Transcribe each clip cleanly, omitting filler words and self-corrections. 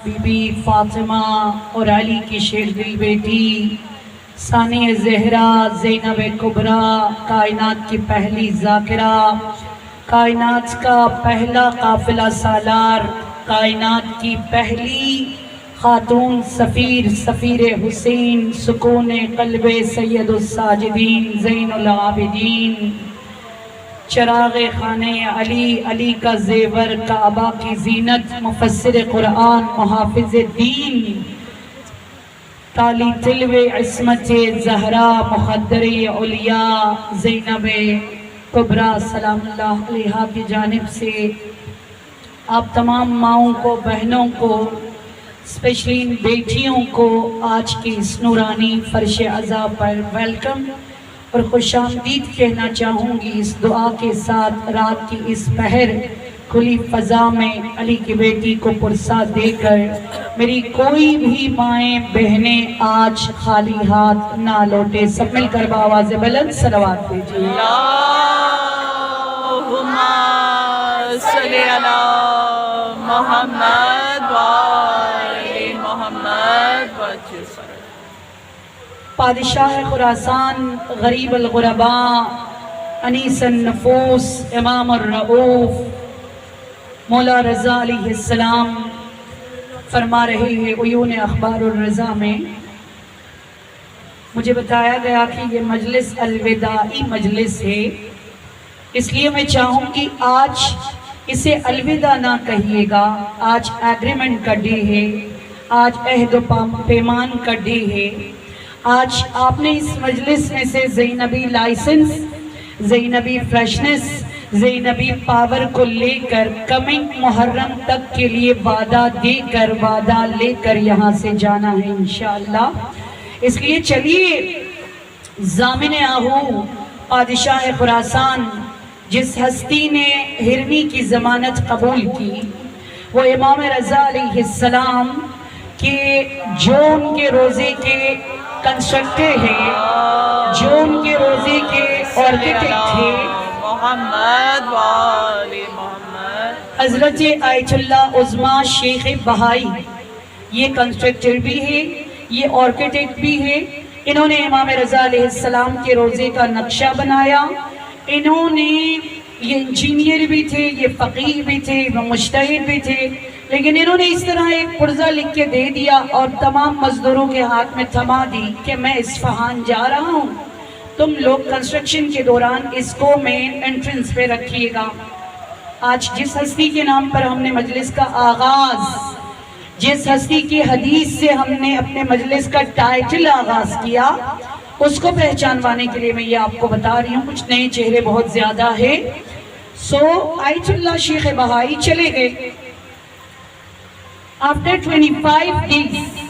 Be be Fatima اور علی کی شیر دل بیٹی ثانی زہرا زینب کبریٰ، کائنات کی پہلی ذاکرہ، کائنات کا پہلا قافلہ سالار، کائنات کی پہلی خاتون سفیر، سفیر حسین، سکون قلب سید الساجدین زین العابدین، چراغ خانے علی، علی کا زیور، کعبہ کی زینت، مفسر قرآن، محافظ دین، تالی تلو عصمت زہرا، مخدر علیا زینب کبریٰ سلام اللہ علیہا کی جانب سے آپ تمام ماؤں کو، بہنوں کو، اسپیشلی ان بیٹیوں کو آج کی اس نورانی فرش عزا پر ویلکم اور خوش آمدید کہنا چاہوں گی اس دعا کے ساتھ۔ رات کی اس پہر کھلی فضا میں علی کی بیٹی کو پرسہ دے کر میری کوئی بھی مائیں بہنیں آج خالی ہاتھ نہ لوٹے۔ سب مل کر بآواز بلند صلوات دیجئے۔ اللہم صلی علی محمد وآل محمد وجزر۔ بادشاہ خراسان، غریب الغرباء، انیس النفوس، امام الرؤوف مولا رضا علیہ السلام فرما رہے ہیں عیون اخبار الرضا میں، مجھے بتایا گیا کہ یہ مجلس الوداعی مجلس ہے، اس لیے میں چاہوں کہ آج اسے الوداع نہ کہیے گا۔ آج ایگریمنٹ کا ڈے ہے، آج عہد و پیمان کا ڈے ہے۔ آج آپ نے اس مجلس میں سے زینبی لائسنس، زینبی فریشنس، زینبی پاور کو لے کر کمنگ محرم تک کے لیے وعدہ دے کر، وعدہ لے کر یہاں سے جانا ہے انشاءاللہ۔ اس لیے چلیے ضامن آہو بادشاہ خراسان، جس ہستی نے ہرنی کی ضمانت قبول کی، وہ امام رضا علیہ السلام کے جو ان کے روزے کے کنسٹرکٹر ہیں، جو ان کے روزے کے آرکیٹیکٹ تھے، محمد وآل محمد، حضرت آیت اللہ عظمیٰ شیخ بہائی، یہ کنسٹرکٹر بھی ہے، یہ آرکیٹیکٹ بھی ہے۔ انہوں نے امام رضا علیہ السلام کے روزے کا نقشہ بنایا، انہوں نے یہ انجینئر بھی تھے، یہ فقیہ بھی تھے، وہ مجتہد بھی تھے، لیکن انہوں نے اس طرح ایک پرزہ لکھ کے دے دیا اور تمام مزدوروں کے ہاتھ میں تھما دی کہ میں اصفہان جا رہا ہوں، تم لوگ کنسٹرکشن کے دوران اس کو مین انٹرنس پہ رکھیے گا۔ آج جس ہستی کے نام پر ہم نے مجلس کا آغاز، جس ہستی کی حدیث سے ہم نے اپنے مجلس کا ٹائٹل آغاز کیا، اس کو پہچانوانے کے لیے میں یہ آپ کو بتا رہی ہوں، کچھ نئے چہرے بہت زیادہ ہیں۔ آیت اللہ شیخ بہائی چلے گئے۔ آفٹر 25 days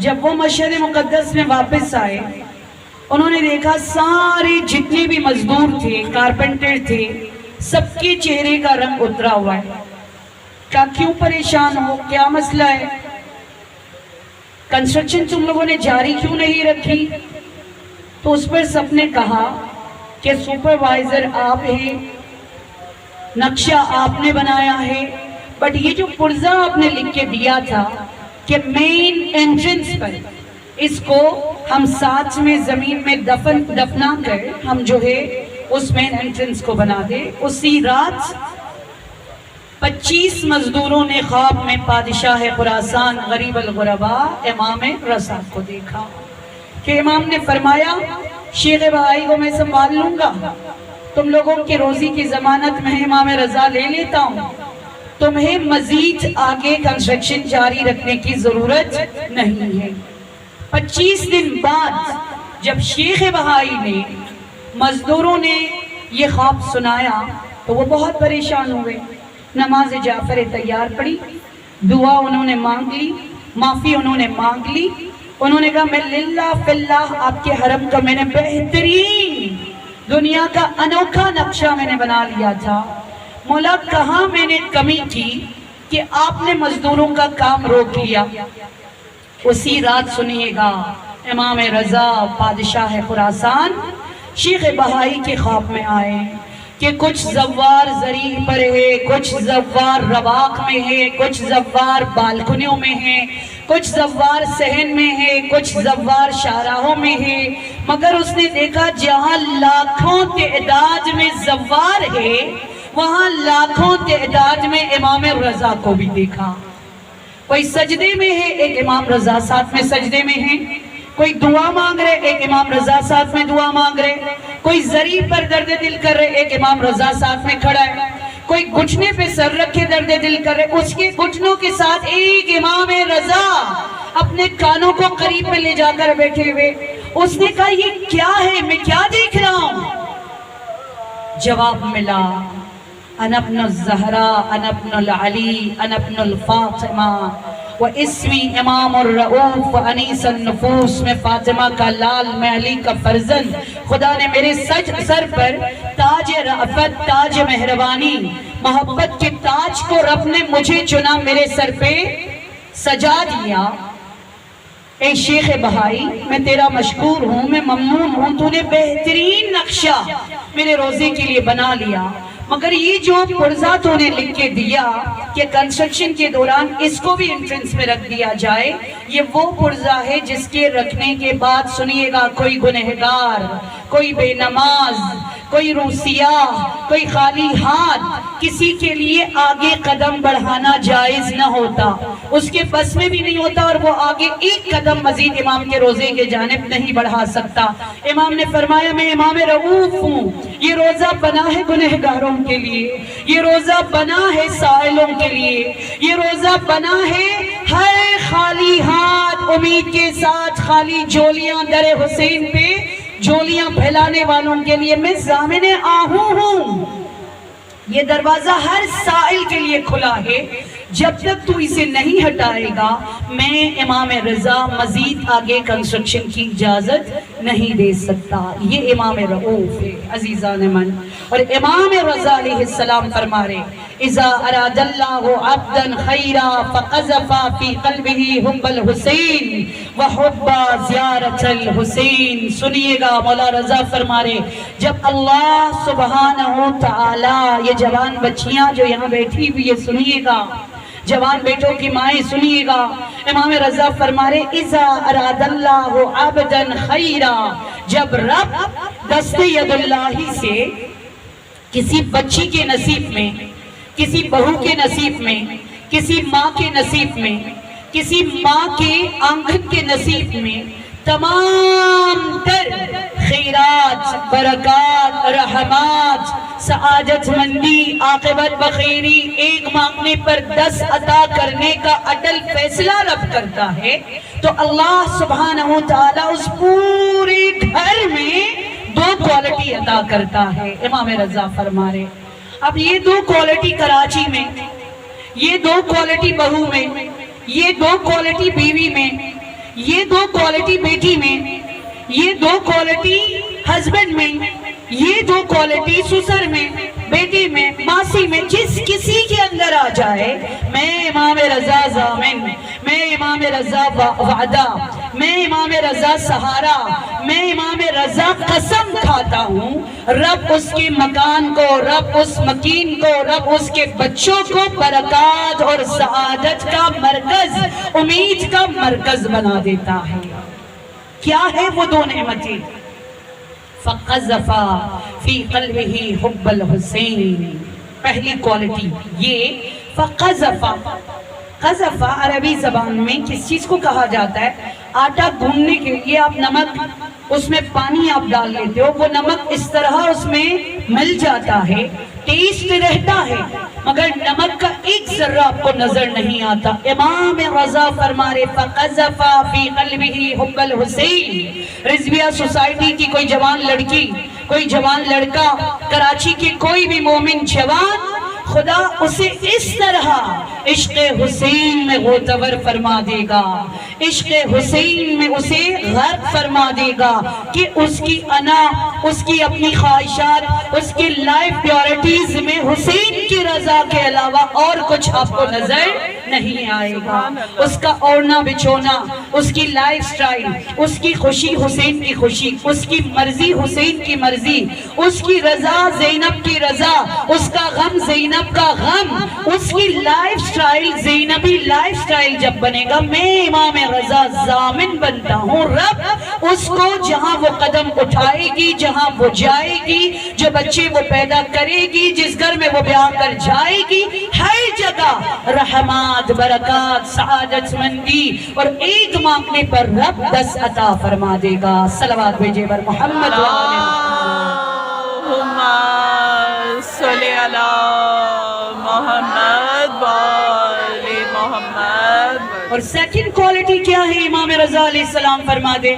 جب وہ مشہد مقدس میں واپس آئے، انہوں نے دیکھا سارے جتنے بھی مزدور تھے، کارپنٹر تھے، سب کے چہرے کا رنگ اترا ہوا ہے۔ کیوں پریشان ہو؟ کیا مسئلہ ہے؟ کنسٹرکشن تم لوگوں نے جاری کیوں نہیں رکھی؟ تو اس پر سب نے کہا کہ سپروائزر آپ ہیں، نقشہ آپ نے بنایا ہے، بٹ یہ جو پرزہ آپ نے لکھ کے دیا تھا کہ مین انٹرنس پر اس کو ہم ساتھ میں زمین میں دفنا کر ہم جو ہے اس مین انٹرنس کو بنا دے۔ اسی رات 25 مزدوروں نے خواب میں بادشاہ خراسان، غریب الغرباء، امام رضا کو دیکھا کہ امام نے فرمایا شیخ بہائی کو میں سنبھال لوں گا، تم لوگوں کی روزی کی ضمانت میں امام رضا لے لیتا ہوں، تمہیں مزید آگے کنسٹرکشن جاری رکھنے کی ضرورت نہیں ہے۔ 25 دن بعد جب شیخ بہائی نے، مزدوروں نے یہ خواب سنایا تو وہ بہت پریشان ہوئے۔ نماز جعفر تیار پڑی، دعا انہوں نے مانگ لی، معافی انہوں نے مانگ لی، انہوں نے کہا میں للہ فی اللہ آپ کے حرم کا میں نے بہترین دنیا کا انوکھا نقشہ میں نے بنا لیا تھا، مولا کہاں میں نے کمی کی کہ آپ نے مزدوروں کا کام روک لیا۔ اسی رات سنیے گا امام رضا بادشاہ خراسان شیخ بہائی کے خواب میں آئے کہ کچھ زوار زری پر ہے، کچھ زوار رواق میں ہے، کچھ زوار بالکنیوں میں ہے، کچھ زوار صحن میں ہے، کچھ زوار شاہراہوں میں ہے، مگر اس نے دیکھا جہاں لاکھوں تعداد میں زوار ہے وہاں لاکھوں تعداد میں امام رضا کو بھی دیکھا۔ کوئی سجدے میں ہے، ایک امام رضا ساتھ میں سجدے میں ہے، کوئی دعا مانگ رہے، ایک امام رضا ساتھ میں دعا مانگ رہے، کوئی زری پر درد دل کر رہے، ایک امام رضا ساتھ میں کھڑا ہے، کوئی گھٹنے پہ سر رکھے درد دل کر رہے، اس کے گھٹنوں کے ساتھ ایک امام رضا اپنے کانوں کو قریب میں لے جا کر بیٹھے ہوئے۔ اس نے کہا یہ کیا ہے، میں کیا دیکھ رہا ہوں؟ جواب ملا، انا ابن الزہرا، انا ابن العلی، انا ابن الفاطمہ، واسمی امام الرؤوف انیس النفوس، میں فاطمہ کا لال، میں علی کا فرزند۔ خدا نے میرے سر پر تاج رأفت، تاج مہربانی، محبت کے تاج کو رب نے مجھے چنا، میرے سر پہ سجا دیا۔ اے شیخ بہائی، میں تیرا مشکور ہوں، میں ممنون ہوں، تو نے بہترین نقشہ میرے روزے کے لیے بنا لیا، مگر یہ جو پرزہ تو نے لکھ کے دیا کہ کنسٹرکشن کے دوران اس کو بھی انٹرنس میں رکھ دیا جائے، یہ وہ پرزہ ہے جس کے رکھنے کے بعد سنیے گا کوئی گنہگار، کوئی بے نماز، کوئی روسیاہ، کوئی خالی ہاتھ کسی کے لیے آگے قدم بڑھانا جائز نہ ہوتا، اس کے بس میں بھی نہیں ہوتا، اور وہ آگے ایک قدم مزید امام کے روزے کے جانب نہیں بڑھا سکتا۔ امام نے فرمایا میں امام رؤوف ہوں، یہ روزہ بنا ہے گنہگاروں کے لیے، یہ روزہ بنا ہے سائلوں کے لیے، یہ روزہ بنا ہے ہر خالی ہاتھ امید کے ساتھ خالی جولیاں در حسین پہ جولیاں پھیلانے والوں کے لیے۔ میں ضامن آہوں ہوں، یہ دروازہ ہر سائل کے لیے کھلا ہے، جب تک تو اسے نہیں ہٹائے گا میں امام رضا مزید آگے کنسٹرکشن کی اجازت نہیں دے سکتا۔ یہ امام رؤوف ہے عزیزان من۔ اور امام رضا علیہ السلام فرما رہے اذا اراد اللہ عبدا خیرا فقذف فی قلبہ حب الحسین وحب زیارت الحسین۔ سنیے گا مولا رضا فرما رہے جب اللہ سبحانہ تعالی، یہ جوان بچیاں جو یہاں بیٹھی ہوئی ہے سنیے گا، جوان بیٹوں کی مائیں سنیے گا، امام رضا فرما رہے اذا اراد اللہ عبدا خیرا، جب رب دست ید اللہ سے کسی بچی کے نصیب میں، کسی بہو کے نصیب میں، کسی ماں کے نصیب میں، کسی ماں کے آنگن کے نصیب میں تمام تر خیرات، برکات، رحمات، سعادت مندی، عاقبت بخیری، ایک مانگنے پر 10 عطا کرنے کا اٹل فیصلہ رب کرتا ہے، تو اللہ سبحانہ تعالیٰ اس پورے گھر میں 2 کوالٹی عطا کرتا ہے۔ امام رضا فرما رہے اب یہ 2 کوالٹی کراچی میں، یہ 2 کوالٹی بہو میں، یہ 2 کوالٹی بیوی میں، یہ 2 کوالٹی بیٹی میں، یہ 2 کوالٹی ہسبینڈ میں، یہ 2 کوالٹی سسر میں، بیٹی میں، ماسی میں، جس کسی کے اندر آ جائے، میں امام رضا ضامن، میں امام رضا وعدہ، میں امام رضا سہارا، میں امام رضا قسم کھاتا ہوں، رب اس کے مکان کو، رب اس مکین کو، رب اس کے بچوں کو برکات اور سعادت کا مرکز، امید کا مرکز بنا دیتا ہے۔ کیا ہے وہ 2 نعمتیں؟ فَقَذَفَ فِي قَلْبِهِ حُبَّ الْحُسَيْنِ، پہلی کوالٹی یہ فَقَذَفَ۔ قذف عربی زبان میں کس چیز کو کہا جاتا ہے؟ آٹا گھوننے کے لیے آپ نمک، اس میں پانی آپ ڈال لیتے ہو، وہ نمک اس طرح اس میں مل جاتا ہے، ٹیسٹ رہتا ہے، مگر نمک کا ایک ذرہ آپ کو نظر نہیں آتا۔ امام رضا فرما رہے فَقَذَفَ فِي قَلْبِهِ حُبَّ الْحُسَيْنِ۔ رضویہ سوسائٹی کی کوئی جوان لڑکی، کوئی جوان لڑکا، کراچی کے کوئی بھی مومن جوان، خدا اسے اس طرح عشق حسین میں غوطور فرما دے گا، عشق حسین میں اسے غرق فرما دے گا کہ اس کی انا، اس کی اپنی خواہشات، اس کی لائف پیورٹیز میں حسین کی رضا کے علاوہ اور کچھ آپ کو نظر نہیں آئے گا۔ اس کا اوڑھنا بچھونا، اس کی لائف سٹائل، اس کی خوشی حسین کی خوشی، اس کی مرضی حسین کی مرضی، اس کی رضا زینب کی رضا، اس کا غم زینب کا غم، اس کی لائف سٹائل زینبی لائف سٹائل جب بنے گا، میں امام رضا ضامن بنتا ہوں، رب اس کو جہاں وہ قدم اٹھائے گی، جہاں وہ جائے گی، جو بچے وہ پیدا کرے گی، جس گھر میں وہ بیاہ کر جائے گی، ہر جگہ رحمات، برکات، سعادت مندی اور ایک مانگنے پر رب 10 عطا فرما دے گا۔ صلوات بھیجے بر محمد و آل اللہم صلی علی محمد و آل محمد۔ اور سیکنڈ کوالٹی کیا ہے؟ امام رضا علیہ السلام فرما دے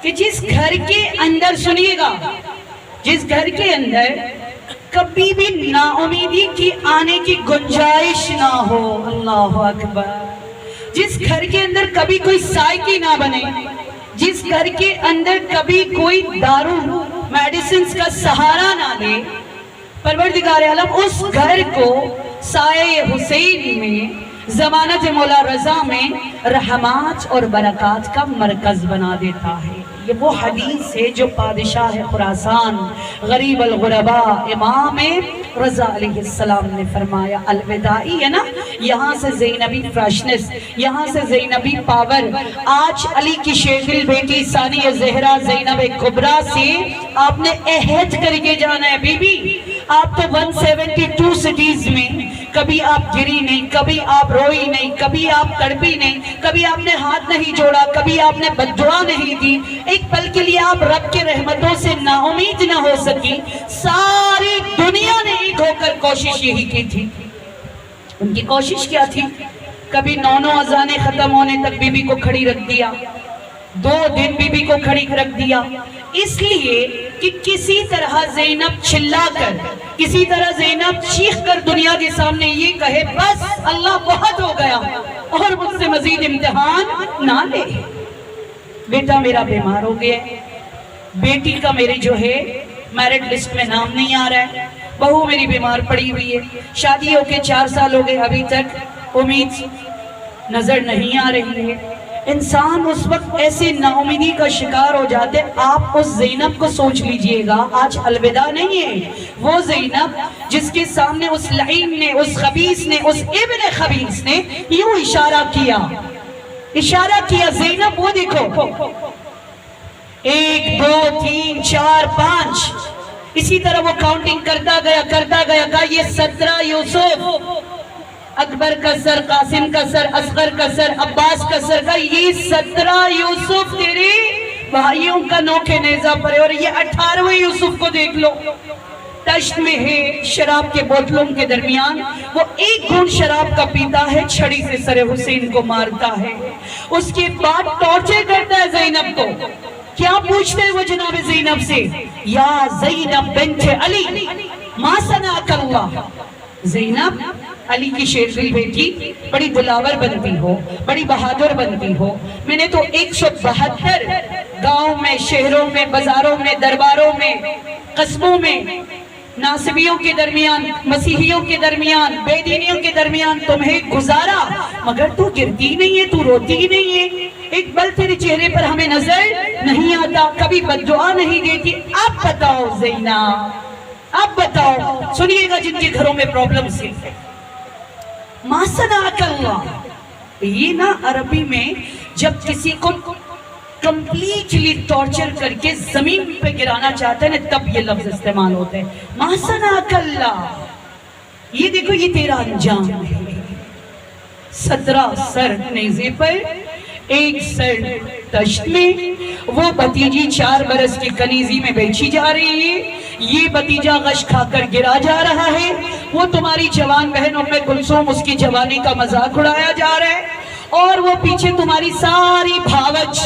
کہ جس گھر کے اندر، سنیے گا، جس گھر کے اندر کبھی بھی نا امیدی کی آنے کی گنجائش نہ ہو، اللہ اکبر، جس گھر کے اندر کبھی کوئی سائیکی نہ بنے، جس گھر کے اندر کبھی کوئی دارو میڈیسنز کا سہارا نہ لے، پروردگار عالم اس گھر کو سایہ حسین میں، ضمانت مولا رضا میں رحمات اور برکات کا مرکز بنا دیتا ہے۔ یہ وہ حدیث ہے جو بادشاہ خراسان غریب الغرباء امام رضا علیہ السلام نے فرمایا۔ الوداعی ہے نا، یہاں سے زینبی فریشنس، یہاں سے زینبی پاور۔ آج علی کی شیردل بیٹی ثانیہ زہرا زینب کبریٰ سے آپ نے عہد کر کے جانا ہے، بی بی آپ تو 172 سٹیز میں کبھی آپ گری نہیں، کبھی آپ روئی نہیں، کبھی آپ تڑپی نہیں، کبھی آپ نے ہاتھ نہیں جوڑا، کبھی آپ نے بددعا نہیں دی، ایک پل کے لیے آپ رب کے رحمتوں سے نا امید نہ ہو سکی۔ ساری دنیا نے ایک ہو کر کوشش یہی کی تھی۔ ان کی کوشش کیا تھی؟ کبھی 9 اذانیں ختم ہونے تک بی بی کو کھڑی رکھ دیا، 2 دن بی بی کو کھڑی رکھ دیا، اس لیے کہ کسی طرح زینب چلا کر، کسی طرح زینب چیخ کر دنیا کے سامنے یہ کہے بس اللہ بہت ہو گیا اور مجھ سے مزید امتحان نہ لے۔ بیٹا میرا بیمار ہو گیا ہے، بیٹی کا میرے جو ہے میرٹ لسٹ میں نام نہیں آ رہا ہے، بہو میری بیمار پڑی ہوئی ہے، شادی ہو کے 4 سال ہو گئے، ابھی تک امید نظر نہیں آ رہی ہے۔ انسان اس وقت ایسے نا امیدی کا شکار ہو جاتے۔ آپ اس زینب کو سوچ لیجئے گا، آج الوداع نہیں ہے، وہ زینب جس کے سامنے اس لعین نے، اس خبیث نے، اس ابن خبیث نے یوں اشارہ کیا، زینب وہ دیکھو، 1 2 3 4 5، اسی طرح وہ کاؤنٹنگ کرتا گیا، کہا یہ 17 یوسف، اکبر کا سر، قاسم کا سر، اصغر کا سر، عباس کا سر، کا یہ 17 یوسف تیرے بھائیوں کا نوکے نیزہ پر ہے، اور یہ 18ویں یوسف کو دیکھ لو، تشت میں ہے، شراب کے بوتلوں کے درمیان، وہ ایک گھونٹ شراب کا پیتا ہے، چھڑی سے سر حسین کو مارتا ہے، اس کے بعد ٹارچر کرتا ہے زینب کو۔ کیا پوچھتے ہیں وہ جناب زینب سے؟ یا زینب بنت علی ما صنعک اللہ، زینب علی کی شیردل بیٹی، بڑی دلاور بنتی ہو، بڑی بہادر بنتی ہو، میں نے تو 172 گاؤں میں، شہروں میں، بازاروں میں، درباروں میں، قصبوں میں، ناصبیوں کے درمیان، مسیحیوں کے درمیان، بے دینیوں کے درمیان تمہیں گزارا، مگر تو گرتی نہیں ہے، تو روتی ہی نہیں ہے، ایک بل تیرے چہرے پر ہمیں نظر نہیں آتا، کبھی بددعا نہیں دیتی۔ اب بتاؤ زینب، اب بتاؤ، سنیے گا جن کے گھروں میں پرابلم سے، ما صنعک اللہ، یہ نا عربی میں جب کسی کو کمپلیٹلی ٹارچر کر کے زمین پہ گرانا چاہتا ہے نا، تب یہ لفظ استعمال ہوتا ہے، ما صنعک اللہ، یہ دیکھو یہ تیرا انجام ہے۔ 17 سر نیزے پر، 1 سر تشت میں، وہ بھتیجی 4 برس کی کنیزی میں بیچی جا رہی ہے، یہ بھتیجا غش کھا کر گرا جا رہا ہے، وہ تمہاری جوان بہن ام کلثوم، اس کی جوانی کا مذاق اڑایا جا رہا ہے، اور وہ پیچھے تمہاری ساری بھاوج،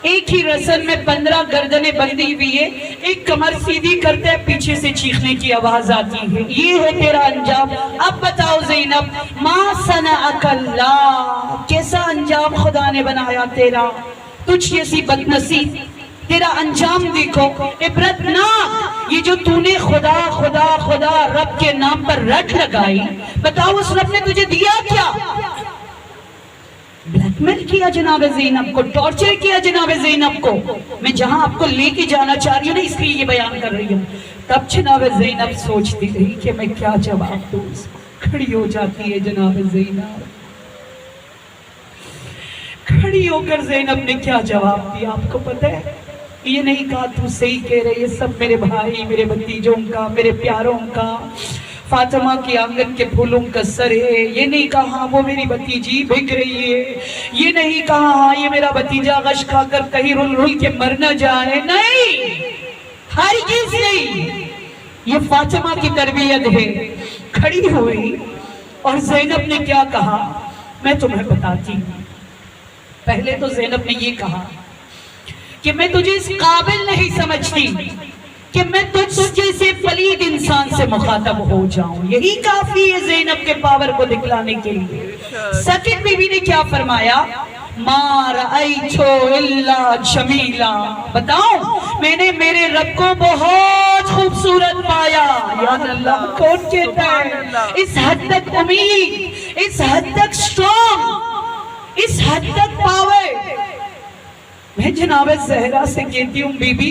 ایک ہی رسن میں 15 گردنیں بندھی ہوئی ہے، ایک کمر سیدھی کرتے ہیں، پیچھے سے چیخنے کی آواز آتی ہے، یہ ہے تیرا انجام۔ اب بتاؤ زینب، ما صنعک اللہ، کیسا انجام خدا نے بنایا تیرا، تجھ جیسی بدنصیب، تیرا انجام دیکھو عبرتناک. یہ جو تُونے خدا خدا خدا رب کے نام پر رٹ لگائی، بتاؤ اس رب نے تجھے دیا کیا؟ بلیک میل کیا جناب زینب کو، ٹارچر کیا جناب زینب کو. میں جہاں آپ کو لے کے جانا چاہ رہی ہوں نا، اس لیے یہ بیان کر رہی ہوں. تب جناب زینب سوچتی رہی کہ میں کیا جواب دوں. کھڑی ہو جاتی ہے جناب زینب. کھڑی ہو کر زینب نے کیا جواب دیا آپ کو پتہ ہے؟ یہ نہیں کہا تو صحیح کہہ رہے، یہ سب میرے بھائی، میرے بھتیجوں کا، میرے پیاروں کا، فاطمہ کی آنگن کے پھولوں کا سر ہے. یہ نہیں کہا ہاں وہ میری بھتیجی بھگ رہی ہے. یہ نہیں کہا ہاں یہ میرا بھتیجا غش کھا کر کہیں رل رل کے مر نہ جائے. نہیں، ہرگز نہیں. یہ فاطمہ کی تربیت ہے. کھڑی ہوئی اور زینب نے کیا کہا میں تمہیں بتاتی ہوں. پہلے تو زینب نے یہ کہا کہ میں تجھے اس قابل نہیں سمجھتی کہ میں تجھ جیسے پلید انسان سے مخاطب ہو جاؤں. یہی کافی ہے زینب کے پاور کو دکھلانے کے لیے. سکن بی بی نے کیا فرمایا؟ ما رأیتو الا جمیلا. بتاؤں میں نے میرے رب کو بہت خوبصورت پایا. یا اللہ، کون کہتا ہے؟ اس حد تک امید، اس حد تک سٹرونگ، اس حد تک پاور. میں جناب زہرا سے کہتی ہوں بی بی،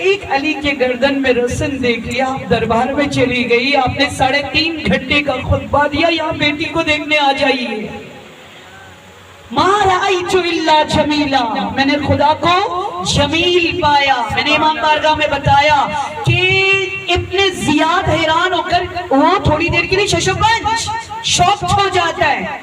ایک علی کے گردن میں رسن دیکھ لیا، آپ دربار میں چلی گئی، آپ نے 3.5 گھنٹے کا خطبہ دیا، یہاں بیٹی کو دیکھنے آ جائیے. ما رأیت الا جمیلا. میں نے خدا کو جمیل پایا. میں نے امام بارگاہ میں بتایا کہ ابن زیاد حیران ہو کر وہ تھوڑی دیر کے لیے ششبنج شوق ہو جاتا ہے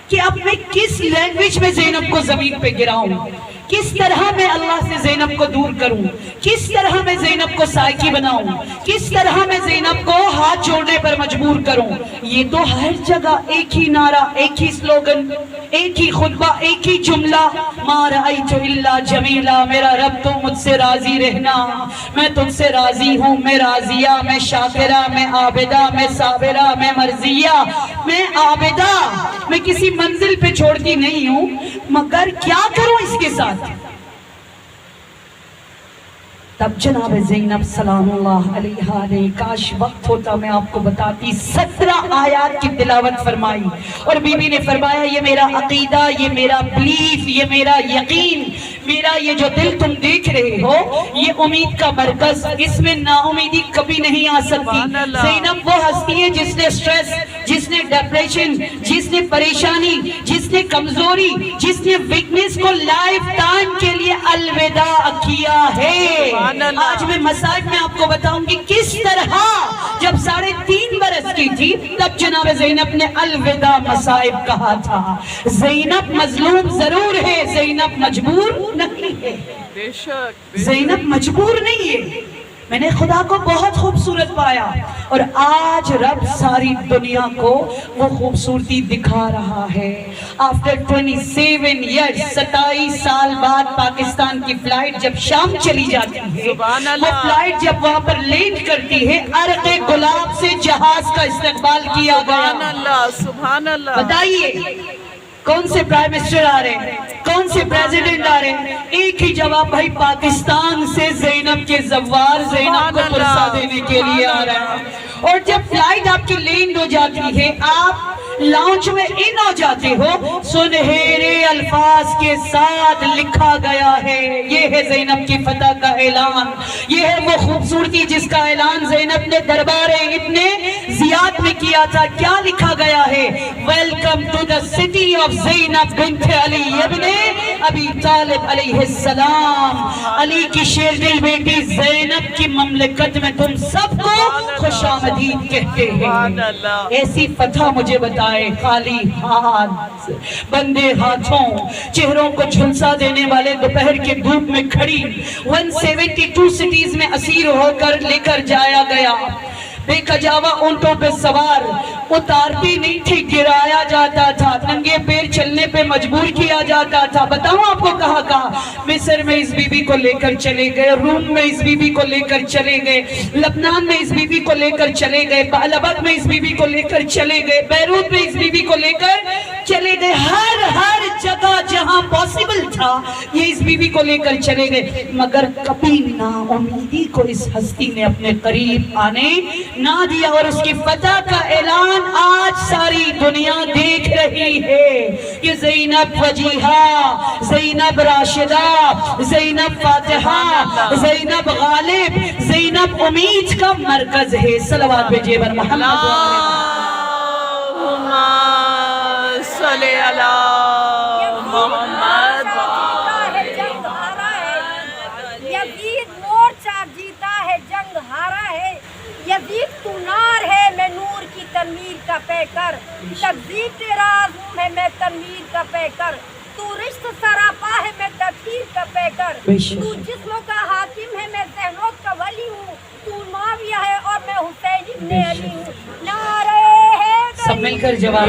کہ اب میں کس لینگویج میں زینب کو زمین پہ گراؤں، کس طرح میں اللہ سے زینب کو دور کروں، کس طرح میں زینب کو سائیکی بناؤں، کس طرح میں زینب کو ہاتھ جوڑنے پر مجبور کروں. یہ تو ہر جگہ ایک ہی نعرہ، ایک ہی سلوگن، ایک ہی خطبہ، ایک ہی جملہ، ما رأیت الا جمیلا. میرا رب تو مجھ سے راضی رہنا، میں تجھ سے راضی ہوں، میں راضیہ، میں شاکرہ، میں عابدہ، میں صابرہ، میں مرضیہ، میں عابدہ. میں کسی منزل پہ چھوڑتی نہیں ہوں، مگر کیا کروں اس کے ساتھ؟ تب جناب زینب سلام اللہ علیہا نے، کاش وقت ہوتا میں آپ کو بتاتی، 17 آیات کی تلاوت فرمائی. اور بی بی نے فرمایا یہ میرا عقیدہ، یہ میرا بلیف، یہ میرا یقین، میرا یہ جو دل تم دیکھ رہے ہو، یہ امید کا مرکز، اس میں نا امیدی کبھی نہیں آ سکتی. زینب وہ ہستی ہے جس نے سٹریس، جس نے ڈپریشن، جس نے پریشانی، جس نے کمزوری، جس نے ویکنس کو لائف ٹائم کے لیے الوداع کیا ہے. آج میں مساج میں آپ کو بتاؤں گی کس طرح جب 3.5 برس کی تھی تب جناب زینب نے الوداع مصائب کہا تھا. زینب مظلوم ضرور ہے، زینب مجبور نہیں ہے. زینب مجبور نہیں ہے. میں نے خدا کو بہت خوبصورت پایا اور آج رب ساری دنیا کو وہ خوبصورتی دکھا رہا ہے. آفٹر 27 ایئرز، 27 سال بعد پاکستان کی فلائٹ جب شام چلی جاتی ہے، وہ فلائٹ جب وہاں پر لینڈ کرتی ہے، عرق گلاب سے جہاز کا استقبال کیا گیا. سبحان اللہ. بتائیے کون سے پرائم منسٹر آ رہے ہیں، کون سے پریزیڈنٹ آ رہے ہیں؟ ایک ہی جواب، بھائی پاکستان سے زینب کے زوار زینب کو پرسا دینے کے لیے آ رہا ہے. اور جب فلائٹ آپ کی لینڈ ہو جاتی ہے، آپ لاؤنج میں ان ہو جاتے ہو، سنہرے الفاظ کے ساتھ لکھا گیا ہے یہ ہے زینب کی فتح کا اعلان، یہ ہے وہ خوبصورتی جس کا اعلان زینب نے دربار ابن زیاد میں کیا تھا. کیا لکھا گیا ہے؟ Welcome to the city of Zainab بنت علی ابن ابی طالب علیہ السلام. علی کی شیردل بیٹی زینب کی مملکت میں تم سب کو خوش آمدید کہتے ہیں. ایسی فتح مجھے بتائے، خالی ہاتھ، بندے ہاتھوں، چہروں کو جھلسا دینے والے دوپہر کے دھوپ میں کھڑی 172 سٹیز میں اسیر ہو کر لے کر جایا گیا. بے کجاوا اونٹوں پہ سوار، اتارتی نہیں تھی، گرایا جاتا تھا، ننگے پیر چلنے پہ مجبور کیا جاتا تھا. بتاؤں آپ کو کہاں کہاں؟ مصر میں اس بی بی کو لے کر چلے گئے، روم میں اس بی بی کو لے کر چلے گئے، لبنان میں اس بی بی کو لے کر چلے گئے، بالبک میں اس بی بی کو لے کر چلے گئے، بیروت میں اس بی بی کو لے کر چلے گئے. ہر جگہ جہاں پاسبل تھا تھا یہ اس بیوی کو لے کر چلے گئے، مگر کبھی نا امیدی کو اس ہستی نے اپنے قریب آنے نہ دیا، اور اس کی فتح کا اعلان آج ساری دنیا دیکھ رہی ہے۔ یہ زینب وجیحہ، زینب راشدہ، زینب فاتحہ، زینب غالب، زینب امید کا مرکز ہے۔ صلوات بھیجئے بر محمد اللہم صلی علی محمد۔ جنگ ہارا ہے یزید، مورچہ جیتا ہے، جنگ ہارا ہے یزید، تو نار ہے میں نور کی تنویر کا پیکر، تکذیب تیرا عزم ہے میں تنویر کا پیکر، تو رشت سراپا ہے میں تطہیر کا پیکر، تو جسموں کا حاکم ہے میں ذہنوں کا ولی ہوں، تو معاویہ ہے اور میں حسین ابن علی ہوں۔ نعرہ حیدری، سب مل کر جواب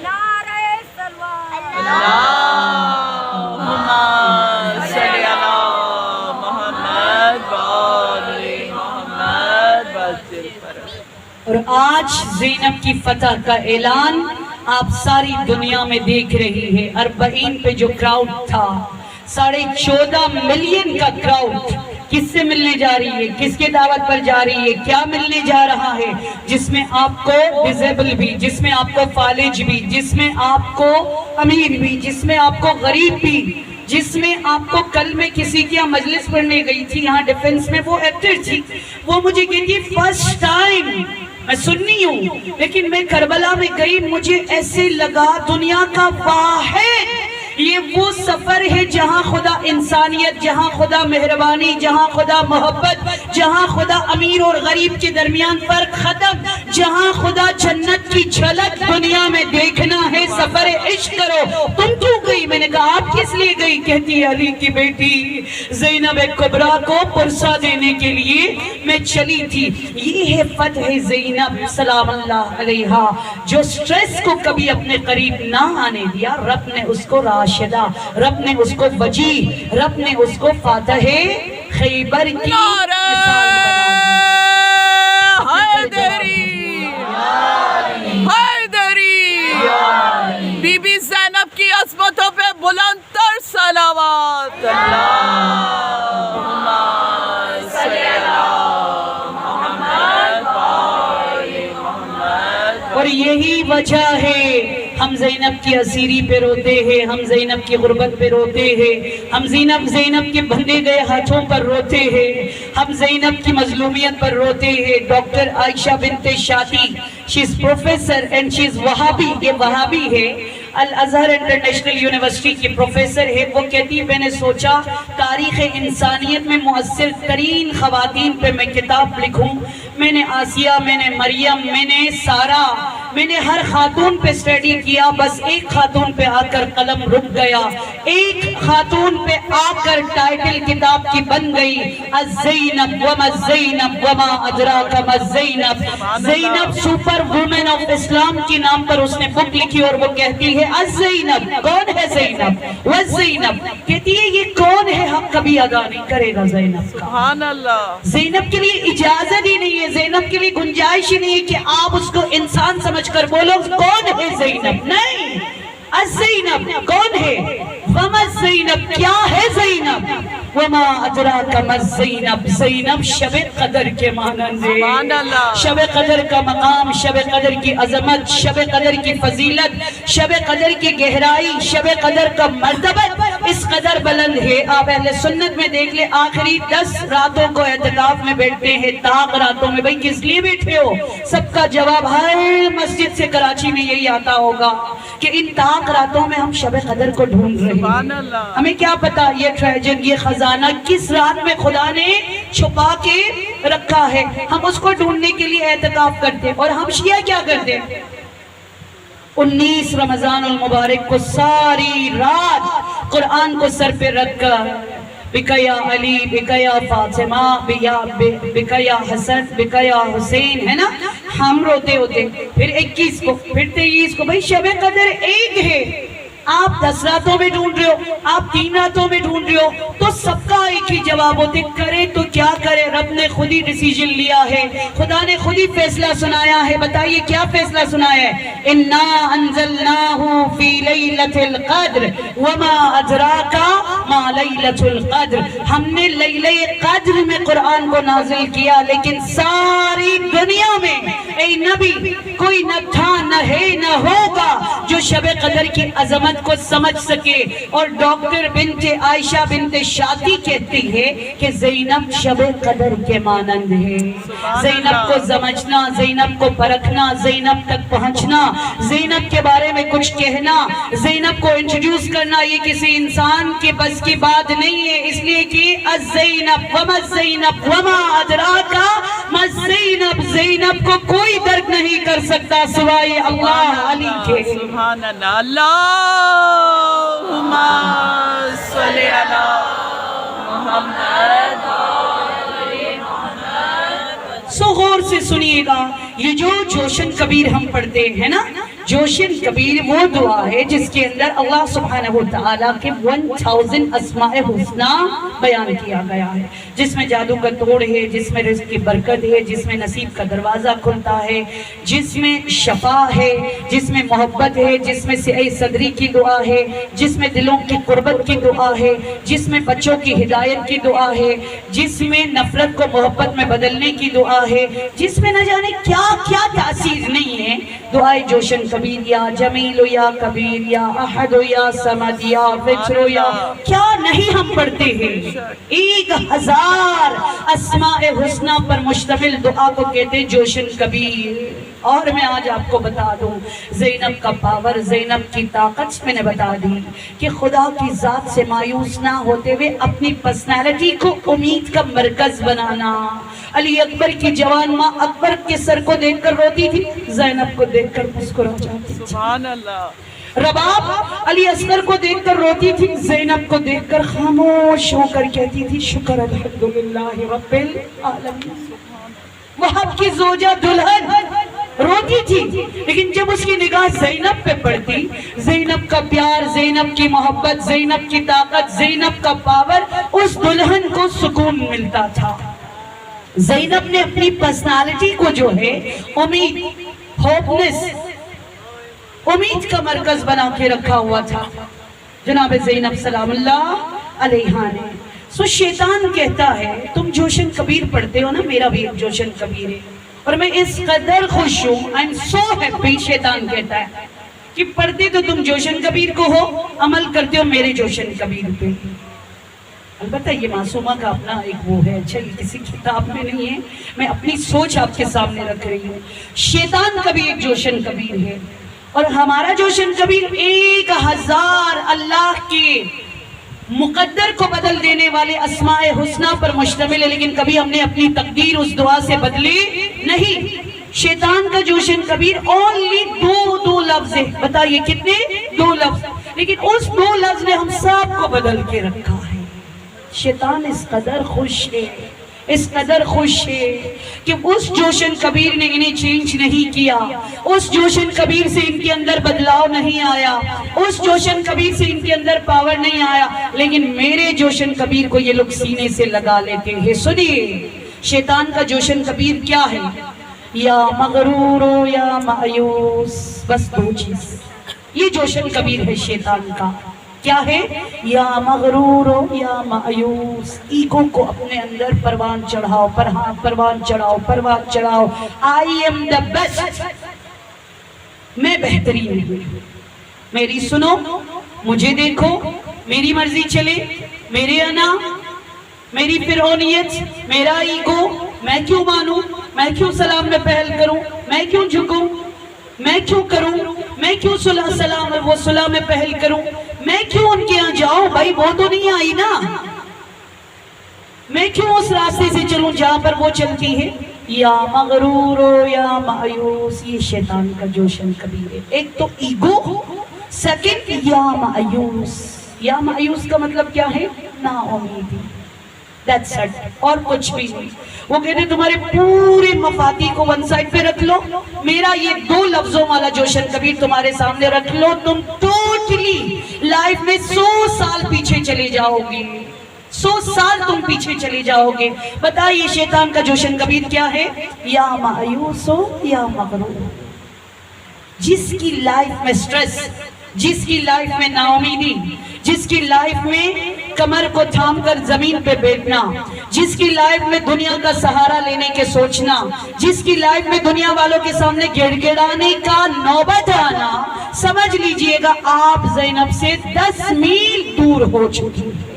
نعرہ سلوات، اللہم صلی علی محمد وآل محمد وسلم۔ اور آج زینب کی فتح کا اعلان آپ ساری دنیا میں دیکھ رہی ہے۔ اربعین پہ جو کراؤڈ تھا، 14.5 ملین کا کراؤڈ کس سے ملنے جا رہی ہے، کس کے دعوت پر جا رہی ہے، کیا ملنے جا رہا ہے، جس میں آپ کو ڈیزیبل بھی، جس میں آپ کو فالج بھی، جس میں آپ کو امیر بھی، جس میں آپ کو غریب بھی، جس میں آپ کو کل میں کسی کی یہاں مجلس پڑھنے گئی تھی، یہاں ڈیفنس میں وہ ایکٹر تھی، وہ مجھے کہتی فرسٹ ٹائم، میں سننی ہوں لیکن میں کربلا میں گئی، مجھے ایسے لگا دنیا کا واحد یہ وہ سفر ہے جہاں خدا انسانیت، جہاں خدا مہربانی، جہاں خدا محبت، جہاں خدا امیر اور غریب کے درمیان فرق ختم، جہاں خدا جنت کی جھلک دنیا میں دیکھنا ہے۔ سفر عشق کرو۔ تم کیوں گئی؟ میں نے کہا آپ کس لیے گئی؟ کہتی ہے علی کی بیٹی زینب کبریٰ کو پرسہ دینے کے لیے میں چلی تھی۔ یہ ہے فتح زینب سلام اللہ علیہا، جو سٹریس کو کبھی اپنے قریب نہ آنے دیا۔ رب نے اس کو راشدہ، رب نے اس کو وجیح، رب نے اس کو فاتح خیبر کی مثال بنا حیدری، حیدری، بی بی زینب کی عظمتوں پہ بلند تر صلوات۔ اللہم صلی علی محمد وآل محمد۔ اور یہی وجہ ہے ہم زینب کی اسیری پہ روتے ہیں، ہم زینب کی غربت پہ روتے ہیں، ہم زینب کے بندھے گئے ہاتھوں پر روتے ہیں، ہم زینب کی مظلومیت پر روتے ہیں۔ ڈاکٹر عائشہ بنت شادی، شی از پروفیسر اینڈ شی از وہابی، یہ وہابی ہے، الازہر انٹرنیشنل یونیورسٹی کی پروفیسر ہے۔ وہ کہتی میں نے سوچا تاریخ انسانیت میں مؤثر ترین خواتین پہ میں کتاب لکھوں۔ میں نے آسیہ، میں نے مریم، میں نے سارہ، میں نے ہر خاتون پہ سٹیڈی کیا، بس ایک خاتون پہ آ کر قلم رک گیا، ایک خاتون پہ آ کر ٹائٹل کتاب کی بن گئی، الزینب وما الزینب وما ادراک ما الزینب۔ زینب سپر وومن آف اسلام کی نام پر اس نے بک لکھی، اور وہ کہتی ہے الزینب، کون ہے زینب؟ والزینب، کہتی ہے یہ کون ہے، حق کبھی ادا نہیں کرے گا زینب کا۔ سبحان اللہ۔ زینب کے لیے اجازت ہی نہیں ہے، زینب کے لیے گنجائش ہی نہیں ہے کہ آپ اس کو انسان سمجھ کر بولو کون ہے زینب، نہیں۔ الزینب کون ہے؟ وما الزینب، کیا ہے زینب؟ وما ادراک ما الزینب، زینب شب قدر کے مانند ہے۔ سبحان اللہ۔ شب قدر کا مقام، شب قدر کی عظمت، شب قدر کی فضیلت، شب قدر کی گہرائی، شب قدر کا مرتبہ اس قدر بلند ہے۔ آپ اہل سنت میں دیکھ لیں، آخری 10 راتوں کو اعتکاف میں بیٹھتے ہیں، طاق راتوں میں۔ بھئی کس لیے بیٹھے ہو؟ سب کا جواب ہر مسجد سے کراچی میں یہی آتا ہوگا کہ ان طاق راتوں میں ہم شب قدر کو ڈھونڈ رہے سبحان ہیں۔ اللہ۔ ہمیں کیا پتا یہ ٹریجر، یہ خزانہ کس رات میں خدا نے چھپا کے رکھا ہے، ہم اس کو ڈھونڈنے کے لیے اعتکاف کرتے۔ اور ہم شیعہ کیا کرتے؟ 19 رمضان المبارک کو ساری رات قرآن کو سر پہ رکھ کر بکا یا علی، بکا یا فاطمہ، بکا یا حسن، بکا یا حسین، ہے نا، ہم روتے ہوتے۔ پھر 21 کو، پھر 23 کو، بھئی شب قدر ایک ہے، آپ آپ 10 راتوں میں ڈھونڈ رہے ہو، آپ 3 راتوں میں ڈھونڈ رہے ہو، تو سب کا ایک ہی جواب ہوتے، کرے تو کیا کرے، رب نے خود ہی ڈیسیجن لیا ہے، خدا نے خود ہی فیصلہ سنایا ہے۔ بتائیے کیا فیصلہ سنایا ہے؟ اِنَّا أَنزَلْنَاهُ فِي لَيْلَةِ الْقَدْرِ وَمَا أَدْرَاكَ مَا لَيْلَةُ الْقَدْرِ، ہم نے لیلہ قدر میں قرآن کو نازل کیا، لیکن ساری دنیا میں اے نبی کوئی نہ تھا، نہ ہے، نہ ہوگا جو شب قدر کی عظمت کو سمجھ سکے۔ اور ڈاکٹر بنت عائشہ بنت شاطی کہتی ہے کہ زینب شب قدر کے مانند ہے۔ زینب کو سمجھنا، زینب کو پرکھنا، زینب تک پہنچنا، زینب کے بارے میں کچھ کہنا، زینب کو انٹروڈیوس کرنا، یہ کسی انسان کے بس کی بات نہیں ہے، اس لیے کہ الزینب وما الزینب وما ادراک ما الزینب، زینب کو کوئی درک نہیں کر سکتا سوائے اللہ علی کے۔ سبحان اللہ، اللہم صلی علی محمد۔ سو غور سے سنیے گا، یہ جو جوشن کبیر ہم پڑھتے ہیں نا، جوشن کبیر وہ دعا ہے جس کے اندر اللہ سبحانہ وتعالیٰ کے 1000 اسماء حسنہ بیان کیا گیا ہے، جس میں جادو کا توڑ ہے، جس میں رزق کی برکت ہے، جس میں نصیب کا دروازہ کھلتا ہے، جس میں شفا ہے، جس میں محبت ہے، جس میں سعی صدری کی دعا ہے، جس میں دلوں کی قربت کی دعا ہے، جس میں بچوں کی ہدایت کی دعا ہے، جس میں نفرت کو محبت میں بدلنے کی دعا ہے، جس میں نہ جانے کیا کیا تاثیر نہیں ہے۔ دعائے جوشن کبیر، یا جمیل یا کبیر، یا احد یا سمد، یا فطر یا کیا نہیں ہم پڑھتے ہیں۔ 1000 اسماء حسنہ پر مشتمل دعا کو کہتے ہیں جوشن کبیر۔ اور میں آج آپ کو بتا دوں زینب کا پاور، زینب کی طاقت میں نے بتا دی کہ خدا کی ذات سے مایوس نہ ہوتے ہوئے اپنی پرسنالٹی کو امید کا مرکز بنانا۔ علی اکبر کی جوان ماں اکبر کے سر کو دیکھ کر روتی تھی، زینب کو دیکھ کر مسکرا جاتی تھی۔ سبحان اللہ۔ رباب علی اصغر کو دیکھ کر روتی تھی، زینب کو دیکھ کر خاموش ہو کر کہتی تھی شکر الحمدللہ رب العالمین۔ وہب کی زوجہ دلہن روتی تھی، لیکن جب اس کی نگاہ زینب پہ پڑتی، زینب کا پیار، زینب کی محبت، زینب کی طاقت، زینب کا پاور، اس دلہن کو سکون ملتا تھا۔ زینب نے اپنی پرسنالٹی کو جو ہے امید، ہوپنس، امید کا مرکز بنا کے رکھا ہوا تھا جناب زینب سلام اللہ علیہا نے۔ سو شیطان کہتا ہے تم جوشن کبیر پڑھتے ہو نا، میرا بھی ایک جوشن کبیر ہے اور میں اس قدر خوش ہوں، I'm so happy، شیطان کہتا ہے کہ پڑھتے تو تم جوشن کبیر کو ہو، عمل کرتے ہو میرے جوشن کبیر پہ۔ البتہ یہ معصومہ کا اپنا ایک وہ ہے، اچھا یہ کسی کتاب میں نہیں ہے، میں اپنی سوچ آپ کے سامنے رکھ رہی ہوں۔ شیطان کا بھی ایک جوشن کبیر ہے اور ہمارا جوشن کبیر 1000 اللہ کے مقدر کو بدل دینے والے اسماء حسنہ پر مشتمل ہے، لیکن کبھی ہم نے اپنی تقدیر اس دعا سے بدلی نہیں۔ شیطان کا جوشن کبیر only دو لفظ ہے، بتائیے کتنے؟ 2 لفظ، لیکن اس 2 لفظ نے ہم سب کو بدل کے رکھا ہے۔ شیطان اس قدر خوش ہے، اس قدر خوش ہے کہ اس جوشن کبیر نے انہیں چینج نہیں کیا، اس جوشن کبیر سے ان کے اندر بدلاؤ نہیں آیا، اس جوشن کبیر سے ان کے اندر پاور نہیں آیا، لیکن میرے جوشن کبیر کو یہ لوگ سینے سے لگا لیتے ہیں۔ سنیے شیطان کا جوشن کبیر کیا ہے؟ یا مغرور یا مایوس، بس 2 چیز، یہ جوشن کبیر ہے شیطان کا۔ کیا ہے؟ یا مغرور یا مایوس، ایگو کو اپنے اندر پروان چڑھاؤ، پروان چڑھاؤ، پروان چڑھاؤ۔ I am the best، میں بہترین ہوں، میری سنو، مجھے دیکھو، میری مرضی چلے، میرے انا، میری فرعونیت، میرا ایگو، میں کیوں مانوں، میں کیوں سلام میں پہل کروں، میں کیوں جھکوں، میں کیوں کروں، میں کیوں سلام وہ صلح میں پہل کروں، میں کیوں ان کے ہاں جاؤں، بھائی وہ تو نہیں آئی نا، میں کیوں اس راستے سے چلوں جہاں پر وہ چلتی ہے۔ یا مغرور یا مایوس، یہ شیطان کا جوشن کبیر ہے۔ ایک تو ایگو، سیکنڈ یا مایوس۔ یا مایوس کا مطلب کیا ہے؟ نا امیدی، that's it، اور کچھ بھی نہیں۔ وہ کہتے ہیں تمہارے پورے مفادی کو ون سائڈ پہ رکھ لو، میرا یہ 2 لفظوں والا جوشن کبیر تمہارے سامنے رکھ لو، تم ٹوٹلی لائف میں 100 سال پیچھے چلے جاؤ گے، 100 سال تم پیچھے چلے جاؤ گے. بتائیے شیطان کا جوشن کبیر کیا ہے؟ یا مایوس ہو یا مغرور. جس کی لائف میں سٹریس، جس کی لائف میں نا امیدی، جس کی لائف میں کمر کو تھام کر زمین پہ بیٹھنا، جس کی لائف میں دنیا کا سہارا لینے کے سوچنا، جس کی لائف میں دنیا والوں کے سامنے گڑ گڑانے کا نوبت آنا، سمجھ لیجئے گا آپ زینب سے 10 میل دور ہو چکی ہے.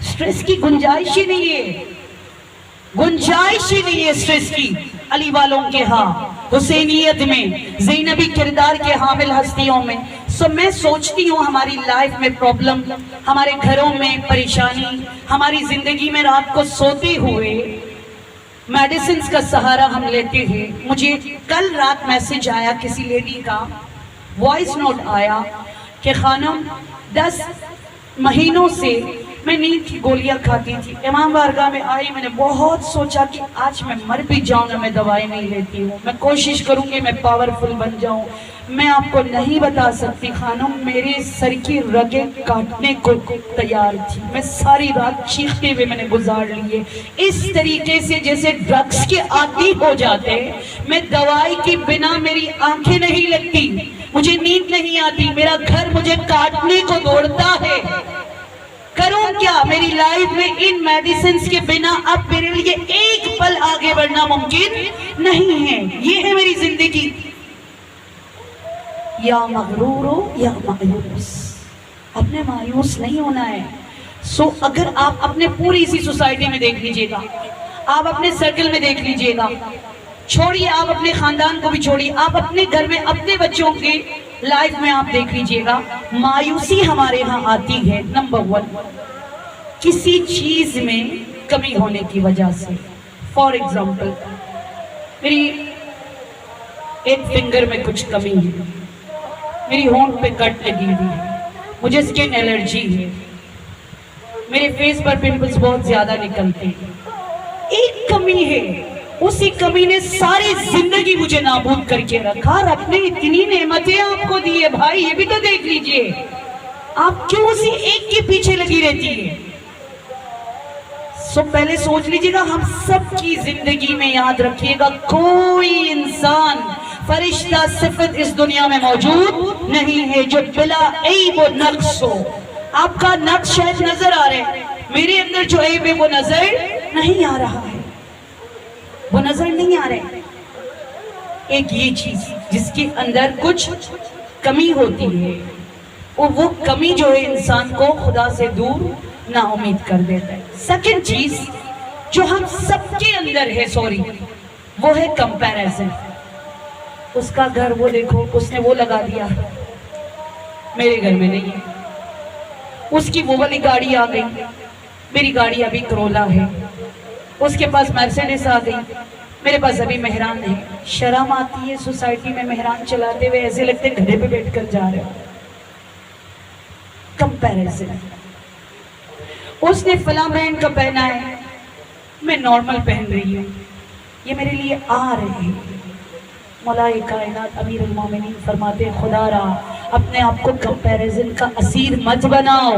سٹریس کی گنجائش ہی نہیں ہے، گنجائش ہی نہیں ہے سٹریس کی. علی والوں کے ہاں، حسینیت میں، زینبی کردار کے حامل ہستیوں میں. میں سوچتی ہوں ہماری لائف میں پرابلم، ہمارے گھروں میں پریشانی، ہماری زندگی میں رات کو سوتے ہوئے میڈیسنز کا سہارا ہم لیتے ہیں. مجھے کل رات میسج آیا کسی لیڈی کا، وائس نوٹ آیا کہ خانم 10 مہینوں سے میں نیند کی گولیاں کھاتی تھی. امام بارگاہ میں آئی، میں نے بہت سوچا کہ آج میں مر بھی جاؤں گا، میں دوائی نہیں لیتی ہوں، میں کوشش کروں گی میں پاورفل بن جاؤں. میں آپ کو نہیں بتا سکتی خانم، میرے سر کی رگیں کاٹنے کو تیار تھی. میں ساری رات چیختے ہوئے میں نے گزار لیے. اس طریقے سے جیسے ڈرگز کے عادی ہو جاتے، میں دوائی کی بنا میری آنکھیں نہیں لگتی، مجھے نیند نہیں آتی، میرا گھر مجھے کاٹنے کو دوڑتا ہے. کروں کیا؟ میری لائف میں ان میڈیسنز کے بنا اب میرے لیے ایک پل آگے بڑھنا ممکن نہیں ہے. یہ ہے میری زندگی. یا مغرور ہو یا مایوس، اپنے مایوس نہیں ہونا ہے. اگر آپ اپنے پوری اسی سوسائٹی میں دیکھ لیجئے گا، آپ اپنے سرکل میں دیکھ لیجئے گا، چھوڑیے آپ اپنے خاندان کو بھی چھوڑیے، آپ اپنے گھر میں اپنے بچوں کی لائف میں آپ دیکھ لیجئے گا، مایوسی ہمارے ہاں آتی ہے. نمبر 1 کسی چیز میں کمی ہونے کی وجہ سے. فار ایگزامپل میری ایک فنگر میں کچھ کمی ہے، میری ہونٹ پہ کٹ لگی ہوئی ہے، مجھے سکن الرجی ہے، میرے فیس پر پمپلز بہت زیادہ نکلتے ہیں. ایک کمی ہے، اسی کمی نے ساری زندگی مجھے نابود کر کے رکھا. رب نے اتنی نعمتیں آپ کو دی ہے بھائی، یہ بھی تو دیکھ لیجئے. آپ کیوں اسی ایک کے پیچھے لگی رہتی ہے؟ پہلے سوچ لیجئے گا. ہم سب کی زندگی میں یاد رکھیے گا، کوئی انسان فرشتہ صفت اس دنیا میں موجود نہیں ہے جو بلا عیب و نقص ہو. آپ کا نقص شاید نظر آ رہے ہیں، میرے اندر جو عیب ہے وہ نظر نہیں آ رہا ہے، وہ نظر نہیں آ رہے. ایک یہ چیز جس کے اندر کچھ کمی ہوتی ہے، وہ کمی جو ہے انسان کو خدا سے دور نا امید کر دیتا ہے. سیکنڈ چیز جو ہم سب کے اندر ہے وہ ہے کمپیریزن. اس کا گھر وہ دیکھو، اس نے وہ لگا دیا، میرے گھر میں نہیں ہے. اس کی وہ والی گاڑی آ گئی، میری گاڑی ابھی کرولا ہے. اس کے پاس مرسیڈس آ گئی، میرے پاس ابھی مہران ہے. شرم آتی ہے سوسائٹی میں مہران چلاتے ہوئے، ایسے لگتے گھڑے پہ بیٹھ کر جا رہے. کمپیریزن. اس نے فلاں برانڈ کا پہنا ہے، میں نارمل پہن رہی ہوں، یہ میرے لیے آ رہے ہیں. مولا کائنات امیر المومنین فرماتے ہیں خدا را اپنے آپ کو کمپیریزن کا اسیر مت بناؤ.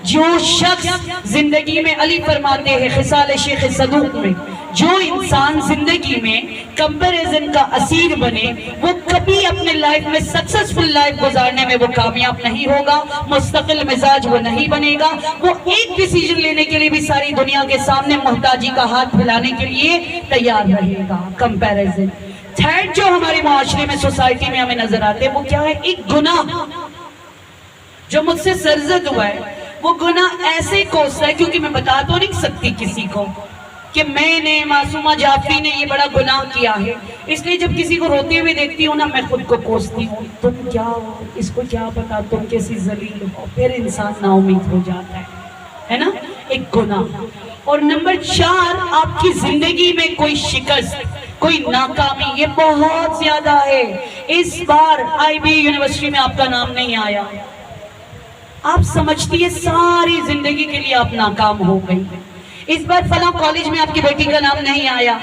جو شخص زندگی میں، علی فرماتے ہیں خصال شیخ صدوق میں، جو انسان زندگی میں کمپیریزن کا اسیر بنے وہ کبھی اپنے لائف میں سکسسفل لائف گزارنے میں وہ کامیاب نہیں ہوگا، مستقل مزاج وہ نہیں بنے گا. وہ ایک ڈیسیجن لینے کے لیے بھی ساری دنیا کے سامنے محتاجی کا ہاتھ پھیلانے کے لیے تیار رہے گا. کمپیریزن. تھرڈ جو ہمارے معاشرے میں، سوسائٹی میں ہمیں نظر آتے ہیں وہ کیا ہے؟ ایک گناہ جو مجھ سے سرزد ہوا ہے. وہ گناہ ایسے کوستا ہے، کیونکہ میں بتا تو نہیں سکتی کسی کو کہ میں نے، معصومہ جعفری نے یہ بڑا گناہ کیا ہے، اس لیے جب کسی کو روتے ہوئے دیکھتی ہوں نا میں خود کو کوستی ہوں، تم کیا ہو، اس کو کیا پتا تم کیسی ذلیل ہو. پھر انسان نا امید ہو جاتا ہے نا. ایک گناہ. اور نمبر 4 آپ کی زندگی میں کوئی شکست، کوئی ناکامی، یہ بہت زیادہ ہے. اس بار IB یونیورسٹی میں آپ کا نام نہیں آیا، آپ سمجھتی ہے ساری زندگی کے لیے آپ ناکام ہو گئی. اس بار فلاں کالج میں آپ کی بیٹی کا نام نہیں آیا،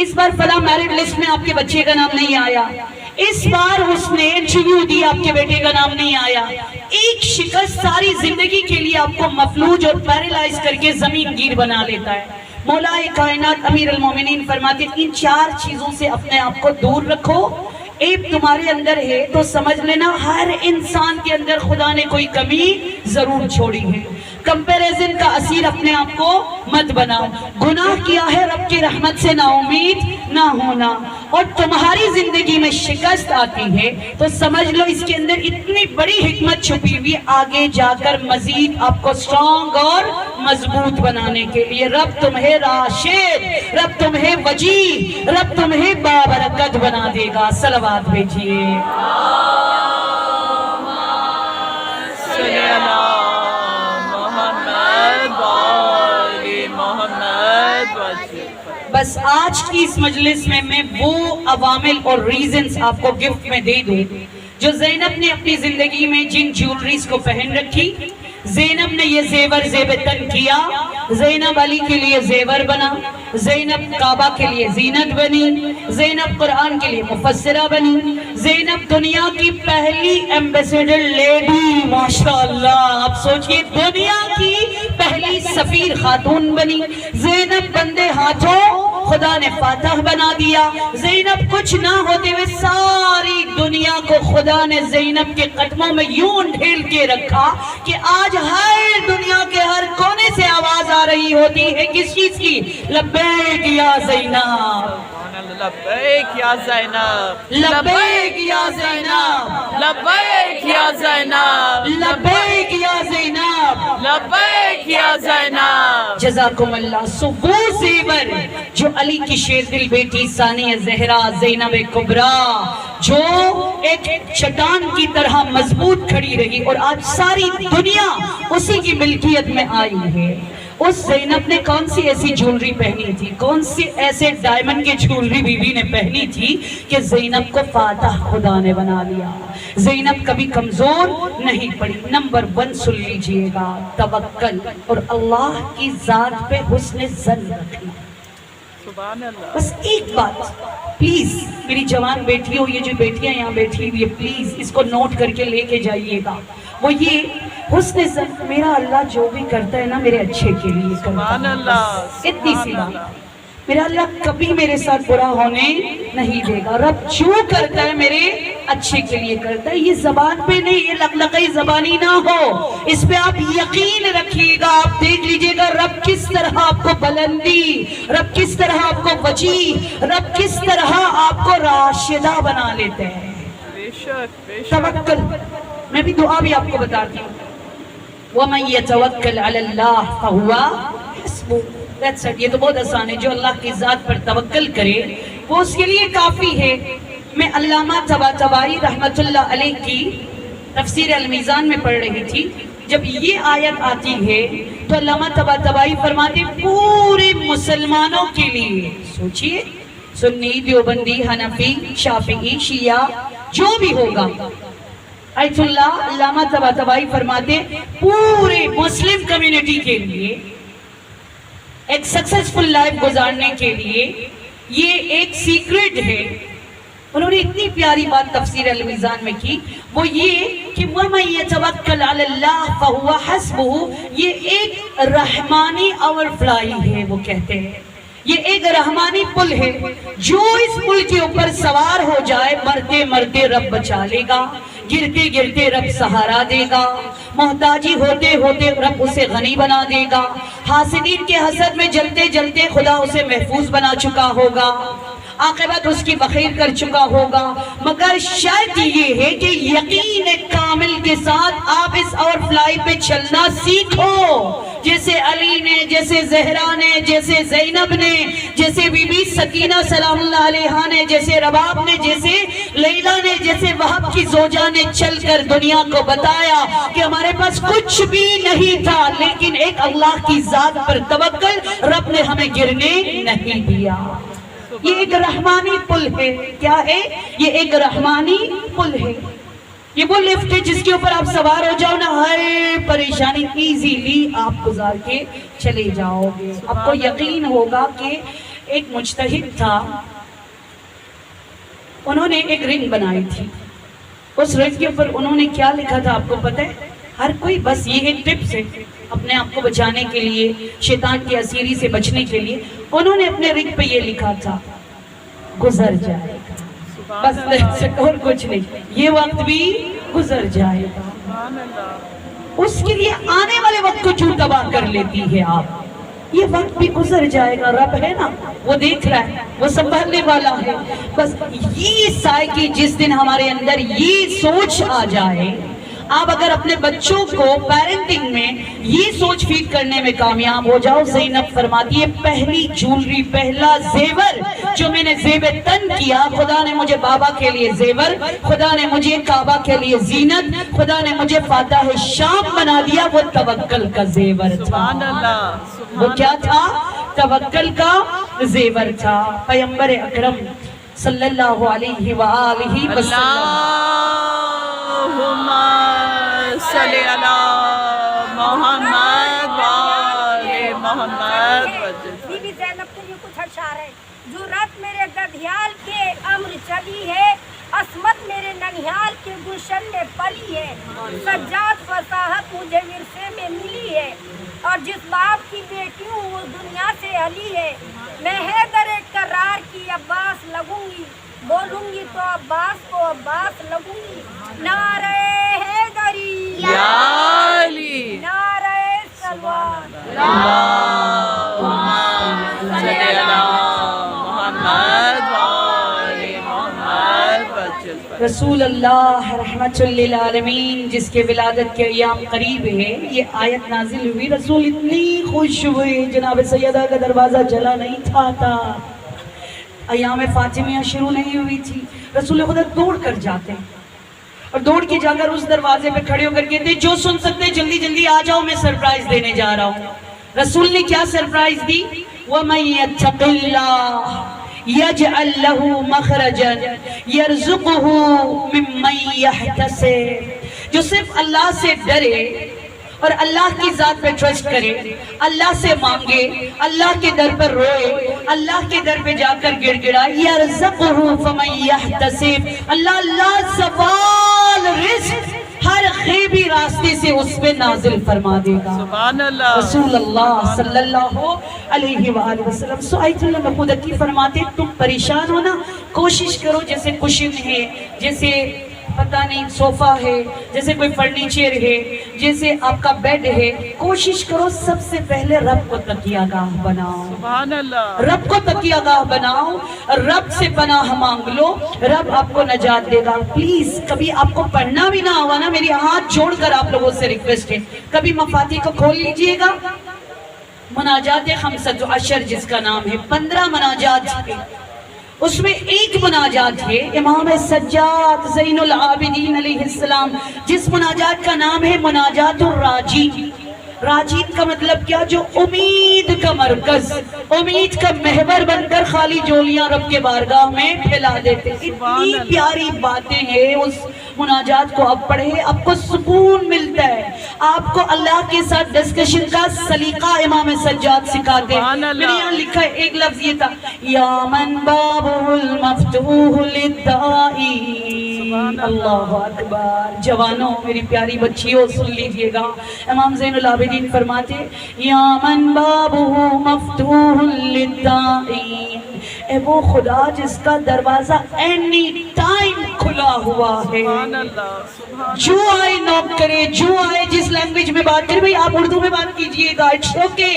اس بار فلاں میرٹ لسٹ میں آپ کے بچے کا نام نہیں آیا، اس بار اس نے انٹرویو دی، آپ کے بیٹے کا نام نہیں آیا. ایک شکست ساری زندگی کے لیے آپ کو مفلوج اور پیرالائز کر کے زمین گیر بنا لیتا ہے. مولا کائنات امیر المومنین فرماتے ہیں ان 4 چیزوں سے اپنے آپ کو دور رکھو. ایک تمہارے اندر ہے تو سمجھ لینا ہر انسان کے اندر خدا نے کوئی کمی ضرور چھوڑی ہے. کمپیریزن کا اسیر اپنے آپ کو مت بناؤ. گناہ کیا ہے رب کی رحمت سے نا امید نہ ہونا. اور تمہاری زندگی میں شکست آتی ہے تو سمجھ لو اس کے اندر اتنی بڑی حکمت چھپی ہوئی آگے جا کر مزید آپ کو سٹرونگ اور مضبوط بنانے کے لیے. رب تمہیں راشد، رب تمہیں وجیح، رب تمہیں بابرکت بنا دے گا. صلوات بھیجیے. صلی اللہ محمد وآل محمد وسلم. بس آج کی اس مجلس میں وہ عوامل اور ریزنز آپ کو گفٹ میں دے دوں جو زینب نے اپنی زندگی میں جن جیولریز کو پہن رکھی. زینب نے یہ زیور زیب تن کیا. زینب علی کے لیے زیور بنا. زینب کعبہ کے لیے زینت بنی. زینب قرآن کے لیے مفسرہ بنی. زینب دنیا کی پہلی ایمبیسیڈر لیڈی، ماشاءاللہ آپ سوچئے دنیا کی پہلی سفیر خاتون بنی. زینب بندے ہاتھوں خدا نے فاتح بنا دیا. زینب کچھ نہ ہوتے ہوئے ساری دنیا کو خدا نے زینب کے قدموں میں یوں ڈھیل کے رکھا کہ آج ہر دنیا کے ہر کونے سے آواز آ رہی ہوتی ہے کس چیز کی؟ لبیک یا زینب، لبیک یا زینب، لبیک یا زینب، لبیک یا زینب، لبیک یا زینب، لبیک یا زینب. جزاکم اللہ. سو وہ زیور جو علی کی شیر دل بیٹی ثانیہ زہرا زینب کبریٰ جو ایک چٹان کی طرح مضبوط کھڑی رہی اور آج ساری دنیا اسی کی ملکیت میں آئی ہے. اس زینب نے کون سی ایسی جولری پہنی تھی، کون سی ایسے ڈائمنڈ کی جولری بی بی نے پہنی تھی کہ زینب کو فاتح خدا نے بنا لیا. زینب کبھی کمزور نہیں پڑی. نمبر 1 سن لیجئے گا، توکل اور اللہ کی ذات پہ حسن ظن رکھنا. سبحان اللہ. بس ایک بات پلیز میری جوان بیٹیوں، یہ جو بیٹیاں یہاں بیٹھی ہوئی ہے پلیز اس کو نوٹ کر کے لے کے جائیے گا. وہ یہ حسن ظن میرا اللہ جو بھی کرتا ہے نا میرے اچھے کے لیے کرتا سبحان ہے. اللہ. اتنی سی بات. میرا اللہ کبھی میرے ساتھ برا ہونے نہیں دے گا. رب جو کرتا ہے میرے اچھے کے لیے کرتا ہے. یہ زبان پہ نہیں، یہ لقلقی زبانی نہ ہو، اس پہ آپ یقین رکھیے گا. آپ دیکھ لیجئے گا رب کس طرح آپ کو بلندی، رب کس طرح آپ کو وجیح، رب کس طرح آپ کو راشدہ بنا لیتے ہیں. بے شک بے شک. توکل. میں بھی دعا بھی آپ کو بتاتی ہوں. وَمَن يَتَوَكَّلْ عَلَى اللَّهِ فَهُوَ حَسْبُهُ. That's it. یہ تو بہت آسان ہے. جو اللہ کی ذات پر توکل کرے وہ اس کے لیے کافی ہے. میں علامہ طباطبائی رحمت اللہ علیہ کی تفسیر المیزان میں پڑھ رہی تھی. جب یہ آیت آتی ہے تو علامہ طباطبائی فرماتے پورے مسلمانوں کے لیے، سوچئے سنی، دیوبندی، حنفی، شافعی، شیعہ جو بھی ہوگا، آیت اللہ علامہ طباطبائی فرماتے پورے مسلم کمیونٹی کے لیے ایک سکسسفل لائف گزارنے کے لیے یہ ایک سیکرٹ ہے. انہوں نے اتنی پیاری بات تفسیر المیزان میں کی، وہ یہ کہ وَمَن يَتَوَكَّلْ عَلَى اللَّهِ فَهُوَ حَسْبُهُ. یہ ایک رحمانی اوور فلائی ہے. وہ کہتے ہیں یہ ایک رحمانی پل ہے، جو اس پل کے اوپر سوار ہو جائے مرتے مرتے رب بچا لے گا، گرتے گرتے رب سہارا دے گا، محتاجی ہوتے ہوتے رب اسے غنی بنا دے گا، حاسدین کے حسد میں جلتے جلتے خدا اسے محفوظ بنا چکا ہوگا، عاقبت اس کی بخیر کر چکا ہوگا. مگر شرط یہ ہے کہ یقین کامل کے ساتھ آپ اس اور فلائی پہ چلنا سیکھو، جیسے علی نے، جیسے زہرا نے، جیسے زینب نے، جیسے بی بی سکینہ سلام اللہ علیہا نے، جیسے رباب نے، جیسے لیلا نے، جیسے وہب کی زوجہ نے چل کر دنیا کو بتایا کہ ہمارے پاس کچھ بھی نہیں تھا لیکن ایک اللہ کی ذات پر توکل، رب نے ہمیں گرنے نہیں دیا. یہ ایک رحمانی پل ہے. کیا ہے؟ یہ ایک رحمانی پل ہے. یہ وہ لفٹ ہے جس کے اوپر آپ سوار ہو جاؤ نا، ہر پریشانی ایزیلی آپ گزار کے چلے جاؤ گے. آپ کو یقین ہوگا کہ ایک مجتہد تھا انہوں نے ایک رنگ بنائی تھی. اس رنگ کے اوپر انہوں نے کیا لکھا تھا آپ کو پتہ ہے؟ ہر کوئی بس یہ ایک ٹپس ہے اپنے آپ کو بچانے کے لیے، شیطان کی اسیری سے بچنے کے لیے. انہوں نے اپنے رنگ پہ یہ لکھا تھا گزر جائے گا، بس اور کچھ نہیں، یہ وقت بھی گزر جائے گا. اس کے لیے آنے والے وقت کو کیوں تباہ کر لیتی ہے آپ؟ یہ وقت بھی گزر جائے گا، رب ہے نا، وہ دیکھ رہا ہے، وہ سنبھالنے والا ہے. بس یہ سائے کی جس دن ہمارے اندر یہ سوچ آ جائے، آپ اگر اپنے بچوں کو پیرنٹنگ میں یہ سوچ فیڈ کرنے میں کامیاب ہو جاؤ. زینب فرماتی ہے پہلی جولری، پہلا زیور جو میں نے زیب تن کیا، خدا نے مجھے بابا کے لیے زیور، خدا نے مجھے کعبہ کے لیے زینت، خدا نے مجھے فاتح شام بنا دیا، وہ توکل کا زیور تھا. وہ کیا تھا؟ توکل کا زیور تھا. پیغمبر اکرم صلی اللہ علیہ وآلہ وسلم اللہم صلی علی محمد وآل محمد. بی بی زینب کے لیے کچھ اشعار ہے. جو رات میرے گدھیال کے امر چلی ہے، عصمت میرے ننھیال کے گلشن میں پلی ہے. سجاد فصاحت مجھے ورثے میں ملی ہے، اور جس باپ کی بیٹی ہوں وہ دنیا سے علی ہے. میں حیدر کرار کی عباس لگوں گی، بولوں گی تو عباس کو عباس لگوں گی. نعرہ حیدری یا علی، نعرہ سلوان اللہم صلی علی محمد وآل محمد. رسول اللہ رحمت للعالمین جس کے ولادت کے ایام قریب ہے، یہ آیت نازل ہوئی. رسول اتنی خوش ہوئے، جناب سیدہ کا دروازہ جلا نہیں تھا، ایام فاطمیہ شروع نہیں ہوئی تھی. رسول خدا دوڑ کر جاتے ہیں اور دوڑ کے جا کر اس دروازے پہ کھڑے ہو کر کہتے جو سن سکتے جلدی جلدی آ جاؤ، میں سرپرائز دینے جا رہا ہوں. رسول نے کیا سرپرائز دی؟ وَمَن يَتَّقِ اللَّهَ يَجْعَلْ لَهُ مَخْرَجًا يَرْزُقُهُ مِمَّن يَحْتَسِبُ. جو صرف اللہ سے ڈرے اور اللہ کی ذات پہ ٹرسٹ کرے، اللہ سے مانگے، اللہ کے در پر روئے، اللہ کے در پہ جا کر گڑ گڑائے. یرزقہ فمن یحتسب، اللہ لازوال رزق ہر غیبی راستے سے اس پہ نازل فرما دے گا. سبحان اللہ. رسول اللہ صلی اللہ علیہ وآلہ وسلم سعید اللہ مقودکی فرماتے تم پریشان ہو نا، کوشش کرو جیسے کشن ہے، جیسے پتہ نہیں صوفہ ہے، جیسے کوئی فرنیچر ہے، جیسے آپ کا بیڈ ہے، کوشش کرو سب سے پہلے رب کو تکیہ گاہ بناؤ. سبحان اللہ. رب کو تکیہ گاہ بناؤ، رب سے پناہ مانگ لو، رب آپ کو نجات دے گا. پلیز کبھی آپ کو پڑھنا بھی نہ ہوا نا، میری ہاتھ جوڑ کر آپ لوگوں سے ریکویسٹ ہے، کبھی مفاتیح کو کھول لیجئے گا. مناجات خمسۃ عشر جس کا نام ہے، 15 مناجات ہے، اس میں ایک مناجات ہے امام سجاد زین العابدین علیہ السلام، جس مناجات کا نام ہے مناجات الراجین. راجین کا مطلب کیا؟ جو امید کا مرکز، امید کا محور بن کر خالی جولیاں رب کے بارگاہ میں پھیلا دیتے. اتنی پیاری باتیں ہیں اس مناجات کو آپ پڑھیں، آپ کو سکون ملتا ہے، آپ کو اللہ کے ساتھ ڈسکشن کا سلیقہ امام سجاد سکھاتے ہیں. میرے یہاں لکھا ہے ایک لفظ یہ تھا، یا من بابہ المفتوح للدائی. اللہ اکبر. جوانوں، میری پیاری بچیوں، سن لیجئے گا. امام زین العابدین فرماتے یا من بابہ مفتوح للدائی، اے وہ خدا جس کا دروازہ اینی ٹائم کھلا ہوا ہے، جو آئے نوک کرے، جو آئے جس لینگویج میں بات کرے. بھئی آپ اردو میں بات کیجئے گا، اٹس اوکے.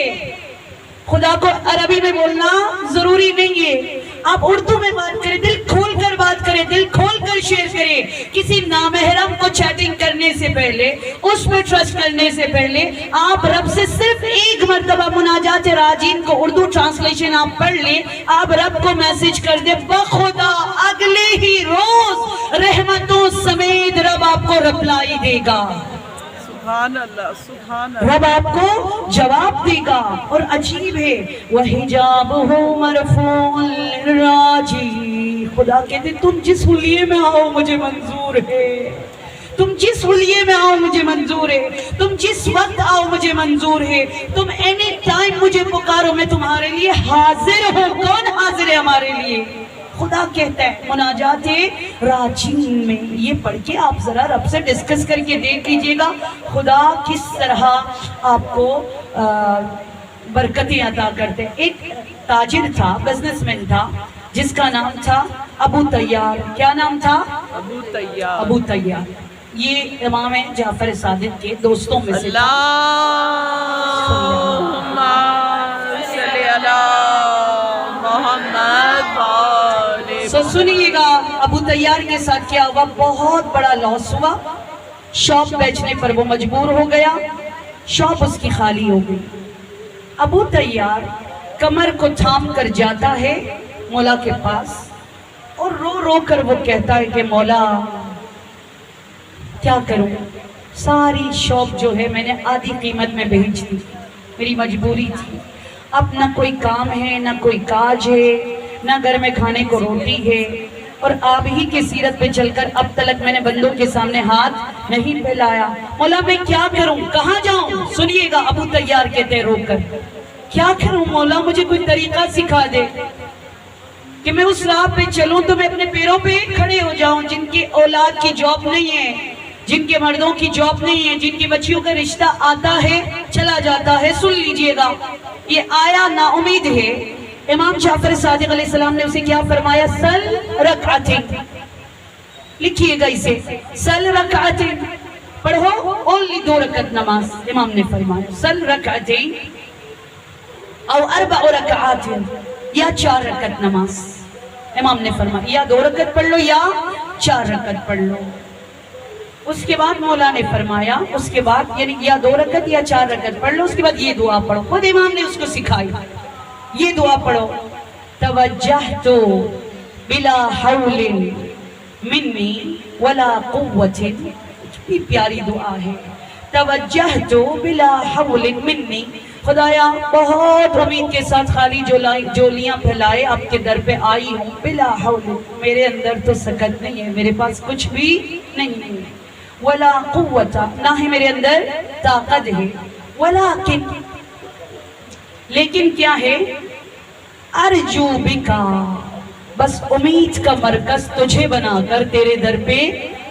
خدا کو عربی میں بولنا ضروری نہیں ہے، آپ اردو میں بات کریں، دل کھول کر بات کریں، دل کھول کر شیئر کریں. کسی نامحرم کو چیٹنگ کرنے سے پہلے، اس پہ ٹرسٹ کرنے سے پہلے آپ رب سے صرف ایک مرتبہ مناجات راجین کو اردو ٹرانسلیشن آپ پڑھ لیں، آپ رب کو میسج کر دیں، بخدا اگلے ہی روز رحمتوں سمیت رب آپ کو رپلائی دے گا. سبحان اللہ. سبحان اللہ. رب آپ کو جواب دے گا. اور عجیب ہے وَحِجَابُهُ مَرْفُوعٌ لِلرَّاجِي. خدا کہتے تم جس حلیے میں آؤ مجھے منظور ہے، تم جس حلیے میں آؤ مجھے منظور ہے، تم جس وقت آؤ مجھے منظور ہے، تم اینی ٹائم مجھے پکارو، میں تمہارے لیے حاضر ہوں. کون حاضر ہے ہمارے لیے؟ خدا کہتا ہے مناجات راجین میں، یہ پڑھ کے آپ ذرا رب سے ڈسکس کر کے دیکھ لیجئے گا خدا کس طرح آپ کو برکتیں عطا کرتے ہیں۔ ایک تاجر تھا، بزنس مین تھا، جس کا نام تھا ابو طیار۔ کیا نام تھا؟ ابو طیار۔ ابو طیار یہ امام جعفر صادق کے دوستوں میں سے تھا۔ اللہم صلی علی محمد وآلہ۔ سنیے گا ابو طیار کے ساتھ کیا ہوا، بہت بڑا لاس ہوا، شاپ بیچنے پر وہ مجبور ہو گیا، شاپ اس کی خالی ہو گئی۔ ابو طیار کمر کو تھام کر جاتا ہے مولا کے پاس اور رو رو کر وہ کہتا ہے کہ مولا کیا کروں، ساری شاپ جو ہے میں نے آدھی قیمت میں بیچ دی، میری مجبوری تھی، اب نہ کوئی کام ہے نہ کوئی کاج ہے نہ گھر میں کھانے کو روٹی ہے، اور آپ ہی کی سیرت پہ چل کر اب تلک میں نے بندوں کے سامنے ہاتھ نہیں پھیلایا، مولا میں کیا کروں، کہاں جاؤں؟ سنیے گا ابو طیار کہتے ہیں رو کر، کیا کروں مولا، مجھے کوئی طریقہ سکھا دے کہ میں اس راہ پہ چلوں تو میں اپنے پیروں پہ کھڑے ہو جاؤں۔ جن کی اولاد کی جاب نہیں ہے، جن کے مردوں کی جاب نہیں ہے، جن کی بچیوں کا رشتہ آتا ہے چلا جاتا ہے، سن لیجئے گا یہ آیا نا امید ہے۔ امام جعفر صادق علیہ السلام نے اسے کیا فرمایا؟ سل رکعتین، لکھیے گا اسے، سل رکعتین، پڑھو اونلی 2 رکعت نماز، امام نے فرمایا سل رکعتین او 4 رکعات، یا 4 رکعت نماز، امام نے فرمایا یا 2 رکعت پڑھ لو یا 4 رکعت پڑھ لو۔ اس کے بعد مولا نے فرمایا اس کے بعد یعنی یا 2 رکعت یا 4 رکعت پڑھ لو، اس کے بعد یہ دعا پڑھو، خود امام نے اس کو سکھائی، یہ دعا پڑھو، توجہت بلا حول منی ولا قوت، بھی پیاری دعا ہے، توجہت بلا حول منی، خدایا بہت امید کے ساتھ خالی جولیاں پھیلائے آپ کے در پہ آئی ہوں، بلا حول، میرے اندر تو سکت نہیں ہے، میرے پاس کچھ بھی نہیں ہے، ولا قوت، نہ ہی میرے اندر طاقت ہے، ولیکن، لیکن کیا ہے، ارجو بکا، بس امید کا مرکز تجھے بنا کر تیرے در پہ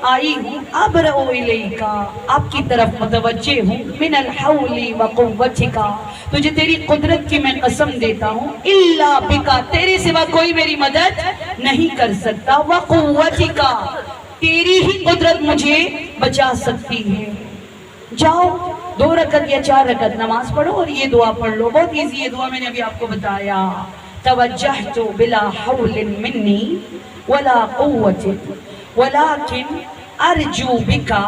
آئی ہوں، ابرؤ الیکا، آپ کی طرف متوجہ ہوں، من الحول وقوتکا، تجھے تیری قدرت کی میں قسم دیتا ہوں، الا بکا، تیرے سوا کوئی میری مدد نہیں کر سکتا، وقوتکا، تیری ہی قدرت مجھے بچا سکتی ہے۔ جاؤ 2 رکعت یا 4 رکعت نماز پڑھو اور یہ دعا پڑھ لو، بہت ایزی یہ دعا میں نے ابھی آپ کو بتایا، توجہت بلا حول منی ولا قوت ولیکن ارجو بکا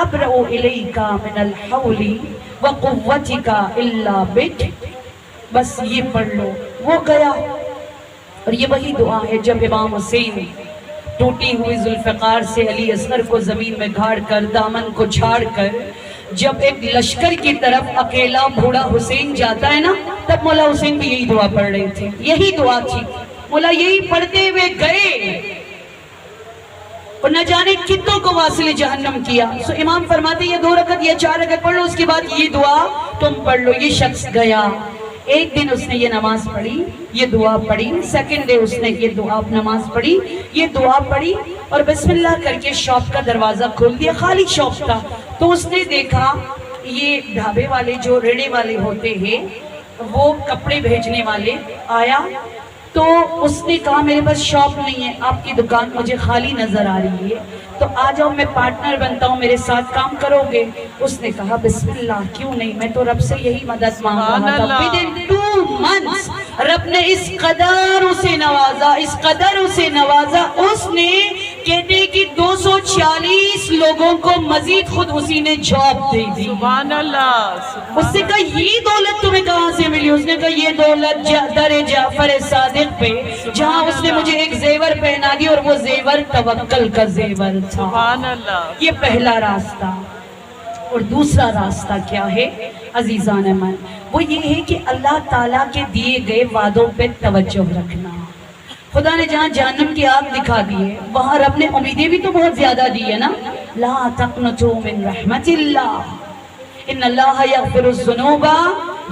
ابرؤ الیکا من الحول وقوتکا الا بک، بس یہ پڑھ لو، وہ گیا۔ اور یہ وہی دعا ہے جب امام حسین ٹوٹی ہوئی ذوالفقار سے علی اصغر کو زمین میں گھاڑ کر دامن کو چھاڑ کر جب ایک لشکر کی طرف اکیلا بوڑھا حسین جاتا ہے نا، تب مولا حسین بھی یہی دعا پڑھ رہے تھے، یہی دعا تھی، مولا یہی پڑھتے ہوئے گئے اور نہ جانے کتوں کو واصل جہنم کیا۔ سو امام فرماتے یہ 2 رکعت یا 4 رکعت پڑھ لو، اس کے بعد یہ دعا تم پڑھ لو۔ یہ شخص گیا، ایک دن اس نے یہ نماز پڑھی، یہ دعا پڑھی، سیکنڈ ڈے اس نے یہ دعا نماز پڑھی، یہ دعا پڑھی اور بسم اللہ کر کے شاپ کا دروازہ کھول دیا، خالی شاپ تھا۔ تو اس نے دیکھا یہ ڈھابے والے جو ریڑے والے ہوتے ہیں وہ کپڑے بھیجنے والے آیا، تو اس نے کہا میرے پاس شاپ نہیں ہے، آپ کی دکان مجھے خالی نظر آ رہی ہے، تو آ جاؤ میں پارٹنر بنتا ہوں، میرے ساتھ کام کرو گے؟ اس نے کہا بسم اللہ، کیوں نہیں، میں تو رب سے یہی مدد مانگ رہا تھا۔ within 2 months رب نے اس قدر اسے نوازا، اس قدر اسے نوازا، اس نے کہتے کہ 246 لوگوں کو مزید خود اسی نے جاب دے دی۔ سبحان اللہ۔ اس سے کہا یہ دولت تمہیں کہاں سے ملی؟ اس نے کہا یہ دولت در جعفر صادق پہ، جہاں اس نے مجھے ایک زیور پہنا دی اور وہ زیور توکل کا زیور تھا۔ سبحان اللہ۔ یہ پہلا راستہ۔ اور دوسرا راستہ کیا ہے عزیزان من؟ وہ یہ ہے کہ اللہ تعالیٰ کے دیے گئے وعدوں پہ توجہ رکھنا۔ خدا نے جہاں جہنم کی آگ دکھا دی ہے وہاں رب نے امیدیں بھی تو بہت زیادہ دی ہے نا، لا تقنطوا من رحمت اللہ ان اللہ یغفر الذنوب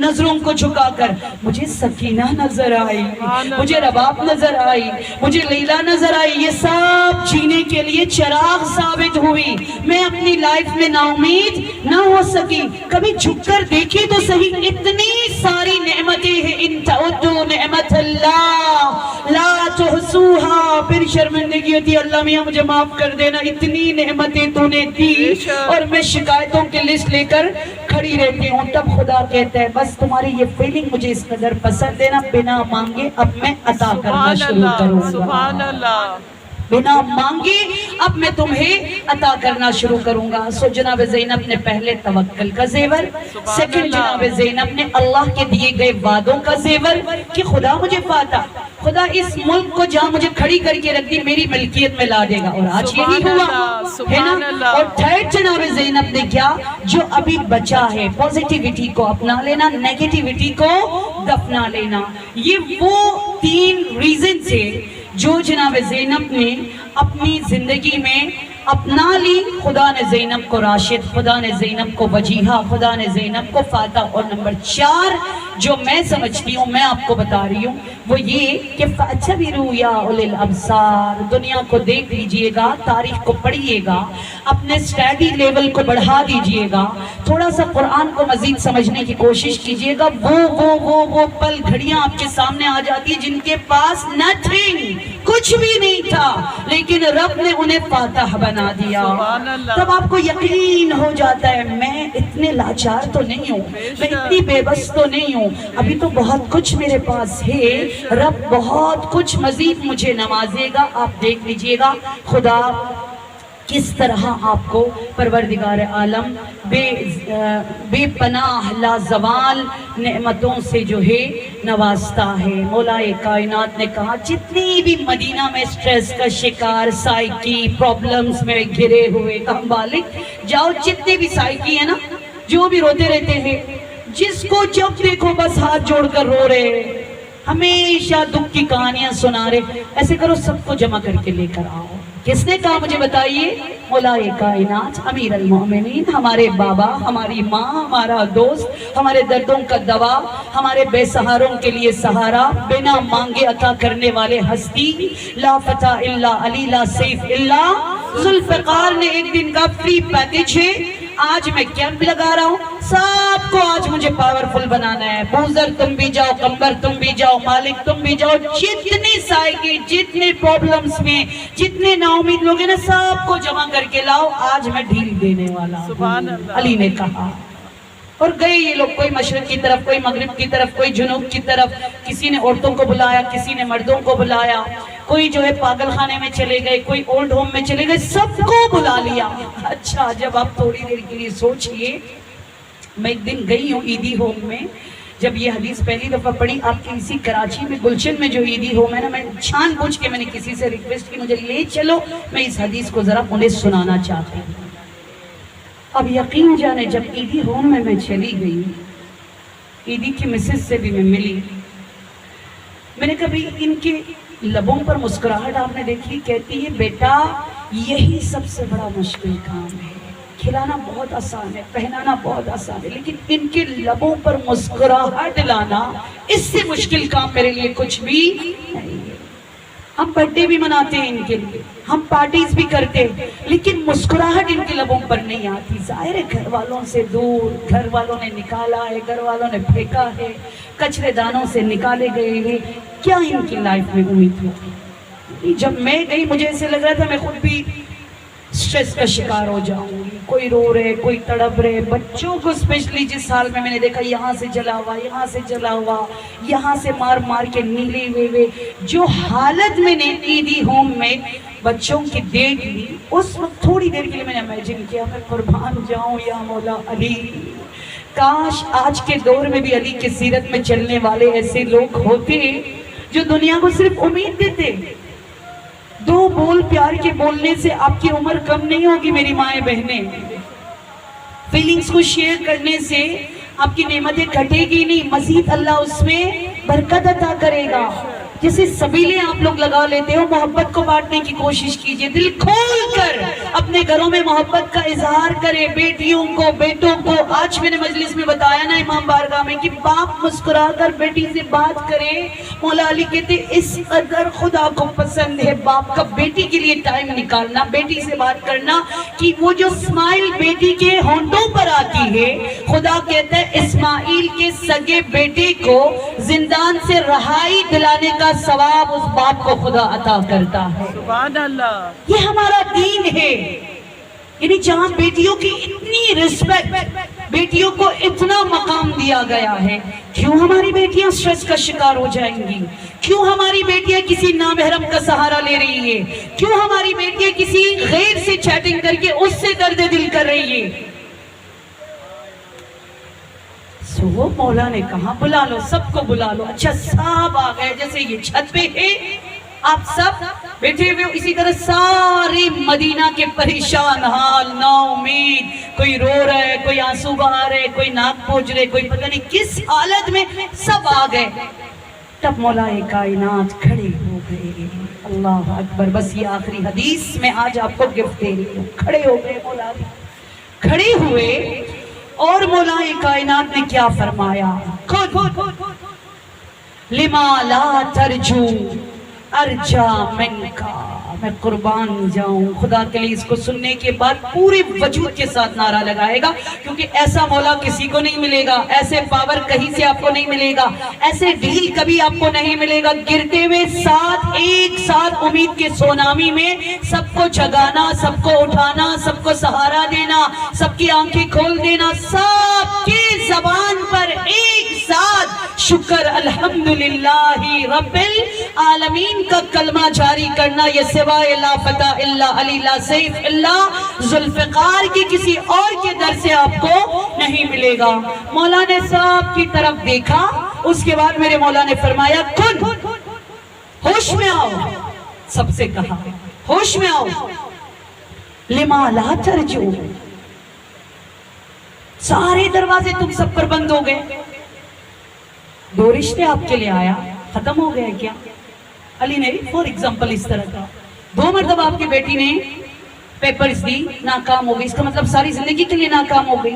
نظروں کو جھکا کر مجھے سکینہ نظر آئی، مجھے رباب نظر آئی، مجھے لیلا نظر آئی، یہ سب جینے کے لیے چراغ ثابت ہوئی۔ میں اپنی لائف میں نا امید نہ ہو سکی، کبھی جھک کر دیکھی تو صحیح، اتنی ساری نعمتیں ہیں، ان تعدوا نعمت اللہ لا تحصوها، پھر شرمندگی ہوتی ہے اللہ میاں مجھے معاف کر دینا، اتنی نعمتیں تو نے دی اور میں شکایتوں کی لسٹ لے کر کھڑی رہتی ہوں۔ تب خدا کہتا ہے بس تمہاری یہ فیلنگ مجھے اس قدر پسند ہے نا، بنا مانگے اب میں عطا کرنا شروع کروں گا، سبحان اللہ، بنا مانگے اب میں تمہیں عطا کرنا شروع کروں گا۔ سو جناب زینب نے پہلے توکل کا زیور، سیکنڈ جناب زینب نے اللہ کے دیے گئے وعدوں کا زیور کہ خدا مجھے خدا اس ملک کو جہاں مجھے کھڑی کر کے رکھ دی میری ملکیت میں لا دے گا، اور آج یہی ہوا ہے نا۔ اور تھرڈ جناب زینب نے کیا، جو ابھی بچا ہے پوزیٹیوٹی کو اپنا لینا، نیگیٹیوٹی کو دفنا لینا۔ یہ وہ 3 ریزن سے جو جناب زینب نے اپنی زندگی میں اپنا لی۔ خدا نے زینب کو راشد، خدا نے زینب کو وجیحہ، خدا نے زینب کو فاتح۔ اور نمبر 4 جو میں سمجھتی ہوں، میں آپ کو بتا رہی ہوں، وہ یہ کہ فَأَتَّبِرُوا يَا أُولِي الْأَبْصَارِ، دنیا کو دیکھ لیجئے گا، تاریخ کو پڑھیے گا، اپنے سٹیڈی لیول کو بڑھا دیجئے گا، تھوڑا سا قرآن کو مزید سمجھنے کی کوشش کیجئے گا۔ وہ پل گھڑیاں آپ کے سامنے آ جاتی ہیں جن کے پاس نتھنگ، کچھ بھی نہیں تھا، لیکن رب نے انہیں فاتح بنا دیا۔ تب آپ کو یقین ہو جاتا ہے میں اتنے لاچار تو نہیں ہوں، میں اتنی بے بس تو نہیں ہوں، ابھی تو بہت کچھ میرے پاس ہے، رب بہت کچھ مزید مجھے نوازے گا۔ آپ دیکھ لیجئے گا خدا کس طرح آپ کو پروردگار عالم بے پناہ لازوال نعمتوں سے جو ہے نوازتا ہے۔ مولا کائنات نے کہا جتنی بھی مدینہ میں سٹریس کا شکار، سائیکی پرابلمز میں گھرے ہوئے بالغ جاؤ، جتنے بھی سائیکی ہیں نا، جو بھی روتے رہتے ہیں، جس کو جب دیکھو بس ہاتھ جوڑ کر رو رہے، ہمیشہ دکھ کی کہانیاں سنا رہے، ایسے کرو سب کو جمع کر کے لے کر آؤ۔ کس نے کہا مجھے بتائیے؟ مولا کائنات امیر المومنین، ہمارے بابا، ہماری ماں، ہمارا دوست، ہمارے دردوں کا دوا، ہمارے بے سہاروں کے لیے سہارا، بنا مانگے عطا کرنے والے ہستی، لا فتح الا علی، لا سیف الا ذوالفقار نے ایک دن کا فری پیکج ہے۔ آج میں کیمپ لگا رہا ہوں، سب کو آج مجھے پاورفل بنانا ہے۔ بوزر تم بھی جاؤ، کمبر تم بھی جاؤ، مالک تم بھی جاؤ، جتنے سائیکی، جتنے پرابلمز میں، جتنے نا امید لوگ ہیں نا، سب کو جمع کر کے لاؤ، آج میں ڈھیل دینے والا ہوں، علی نے کہا۔ اور گئے یہ لوگ، کوئی مشرق کی طرف، کوئی مغرب کی طرف، کوئی جنوب کی طرف، کسی نے عورتوں کو بلایا، کسی نے مردوں کو بلایا، کوئی جو ہے پاگل خانے میں چلے گئے، کوئی اولڈ ہوم میں چلے گئے، سب کو بلا لیا۔ اچھا جب آپ تھوڑی دیر کے لیے سوچئے، میں ایک دن گئی ہوں عیدی ہوم میں، جب یہ حدیث پہلی دفعہ پڑھی، آپ کی اسی کراچی میں گلشن میں جو عیدی ہوم ہے نا، میں چھان پوچھ کے میں نے کسی سے ریکویسٹ کی مجھے لے چلو، میں اس حدیث کو ذرا انہیں سنانا چاہتی ہوں۔ اب یقین جانے جب عیدی ہوم میں چلی گئی، عیدی کی مسز سے بھی میں ملی، میں نے کبھی ان کے لبوں پر مسکراہٹ آپ نے دیکھی؟ کہتی ہے بیٹا یہی سب سے بڑا مشکل کام ہے، کھلانا بہت آسان ہے، پہنانا بہت آسان ہے، لیکن ان کے لبوں پر مسکراہٹ لانا اس سے مشکل کام میرے لیے کچھ بھی نہیں ہے۔ ہم برتھڈے بھی مناتے ہیں ان کے لیے، ہم پارٹیز بھی کرتے ہیں، لیکن مسکراہٹ ان کے لبوں پر نہیں آتی۔ ظاہر ہے گھر والوں سے دور، گھر والوں نے نکالا ہے، گھر والوں نے پھینکا ہے، کچرے دانوں سے نکالے گئے ہیں، کیا ان کی لائف میں امید ہوتی؟ جب میں گئی مجھے ایسے لگ رہا تھا میں خود بھی سٹریس کا شکار ہو جاؤں گی، کوئی رو رہے، کوئی تڑپ رہے، بچوں کو اسپیشلی جس حال میں نے دیکھا، یہاں سے جلا ہوا، یہاں سے جلا ہوا، یہاں سے مار مار کے نیلے ہوئے، جو حالت میں نے عیدی ہوم میں بچوں کی دیکھ لی، اس وقت تھوڑی دیر کے لیے میں نے امیجن کیا میں قربان جاؤں یا مولا علی، کاش آج کے دور میں بھی علی کی سیرت میں چلنے والے ایسے لوگ ہوتے جو دنیا کو صرف امید دیتے۔ 2 بول پیار کے بولنے سے آپ کی عمر کم نہیں ہوگی میری مائیں بہنیں، فیلنگز کو شیئر کرنے سے آپ کی نعمتیں گھٹے گی نہیں، مزید اللہ اس میں برکت عطا کرے گا۔ جیسے سبیلے آپ لوگ لگا لیتے ہو، محبت کو بانٹنے کی کوشش کیجئے، دل کھول کر اپنے گھروں میں محبت کا اظہار کرے، بیٹیوں کو، بیٹوں کو۔ آج میں نے مجلس میں بتایا نا امام بارگاہ میں کہ باپ مسکرا کر بیٹی سے بات کرے۔ مولا علی کہتے اس قدر خدا کو پسند ہے باپ کا بیٹی کے لیے ٹائم نکالنا، بیٹی سے بات کرنا، کہ وہ جو اسمائل بیٹی کے ہونٹوں پر آتی ہے، خدا کہتا ہے اسماعیل کے سگے بیٹے کو زندان سے رہائی دلانے کا ثواب اس باپ کو خدا عطا کرتا ہے۔ سبحان اللہ۔ یہ ہمارا دین ہے، یعنی جہاں بیٹیوں کی اتنی رسپیکٹ، بیٹیوں کو اتنا مقام دیا گیا ہے، کیوں ہماری بیٹیاں سٹریس کا شکار ہو جائیں گی؟ کیوں ہماری بیٹیاں کسی نامحرم کا سہارا لے رہی ہے؟ کیوں ہماری بیٹیاں کسی غیر سے چیٹنگ کر کے اس سے درد دل کر رہی ہے؟ سو مولا نے کہا بلا لو، سب کو بلا لو۔ اچھا سب آ گئے، جیسے یہ چھت پہ ہے آپ سب بیٹھے ہوئے، اسی طرح ساری مدینہ کے پریشان حال، نا امید، کوئی رو رہا ہے، کوئی آنسو بہا رہے، کوئی ناک پوچھ رہے، کوئی پتہ نہیں کس حالت میں، سب آ گئے۔ تب مولا کائنات کھڑے ہو گئے۔ اللہ اکبر۔ بس یہ آخری حدیث میں آج آپ کو گفٹ دے رہی ہوں۔ کھڑے ہو گئے مولا، کھڑے ہوئے، اور مولا کائنات نے کیا فرمایا؟ خود لما لا ترجو ارجا منکا، میں قربان جاؤں، خدا کے لیے اس کو سننے کے بعد پورے وجود کے ساتھ نعرہ لگائے گا، کیونکہ ایسا مولا کسی کو نہیں ملے گا، ایسے پاور کہیں سے آپ کو نہیں ملے گا، ایسے ڈیل کبھی آپ کو نہیں ملے گا۔ گرتے ہوئے ساتھ ایک ساتھ امید کے سونامی میں سب کو جگانا، سب کو اٹھانا، سب کو سہارا دینا، سب کی آنکھیں کھول دینا، سب کی زبان پر ایک ساتھ شکر الحمدللہ رب العالمین کا کلمہ جاری کرنا، یہ سوائے لا فتح اللہ علی لا سیف اللہ ذوالفقار کی کسی اور کے در سے آپ کو نہیں ملے گا۔ مولا نے سب کی طرف دیکھا، اس کے بعد میرے مولا نے فرمایا کن، ہوش میں آؤ، سب سے کہا ہوش میں آؤ، لما لا ترجو، سارے دروازے تم سب پر بند ہو گئے، دو رشتے آپ کے لیے آیا، ختم ہو گئے کیا؟ علی نے فور ایگزامپل اس طرح کا، 2 مرتبہ آپ کی بیٹی نے پیپرز دی، ناکام ہو گئی، اس کا مطلب ساری زندگی کے لیے ناکام ہو گئی۔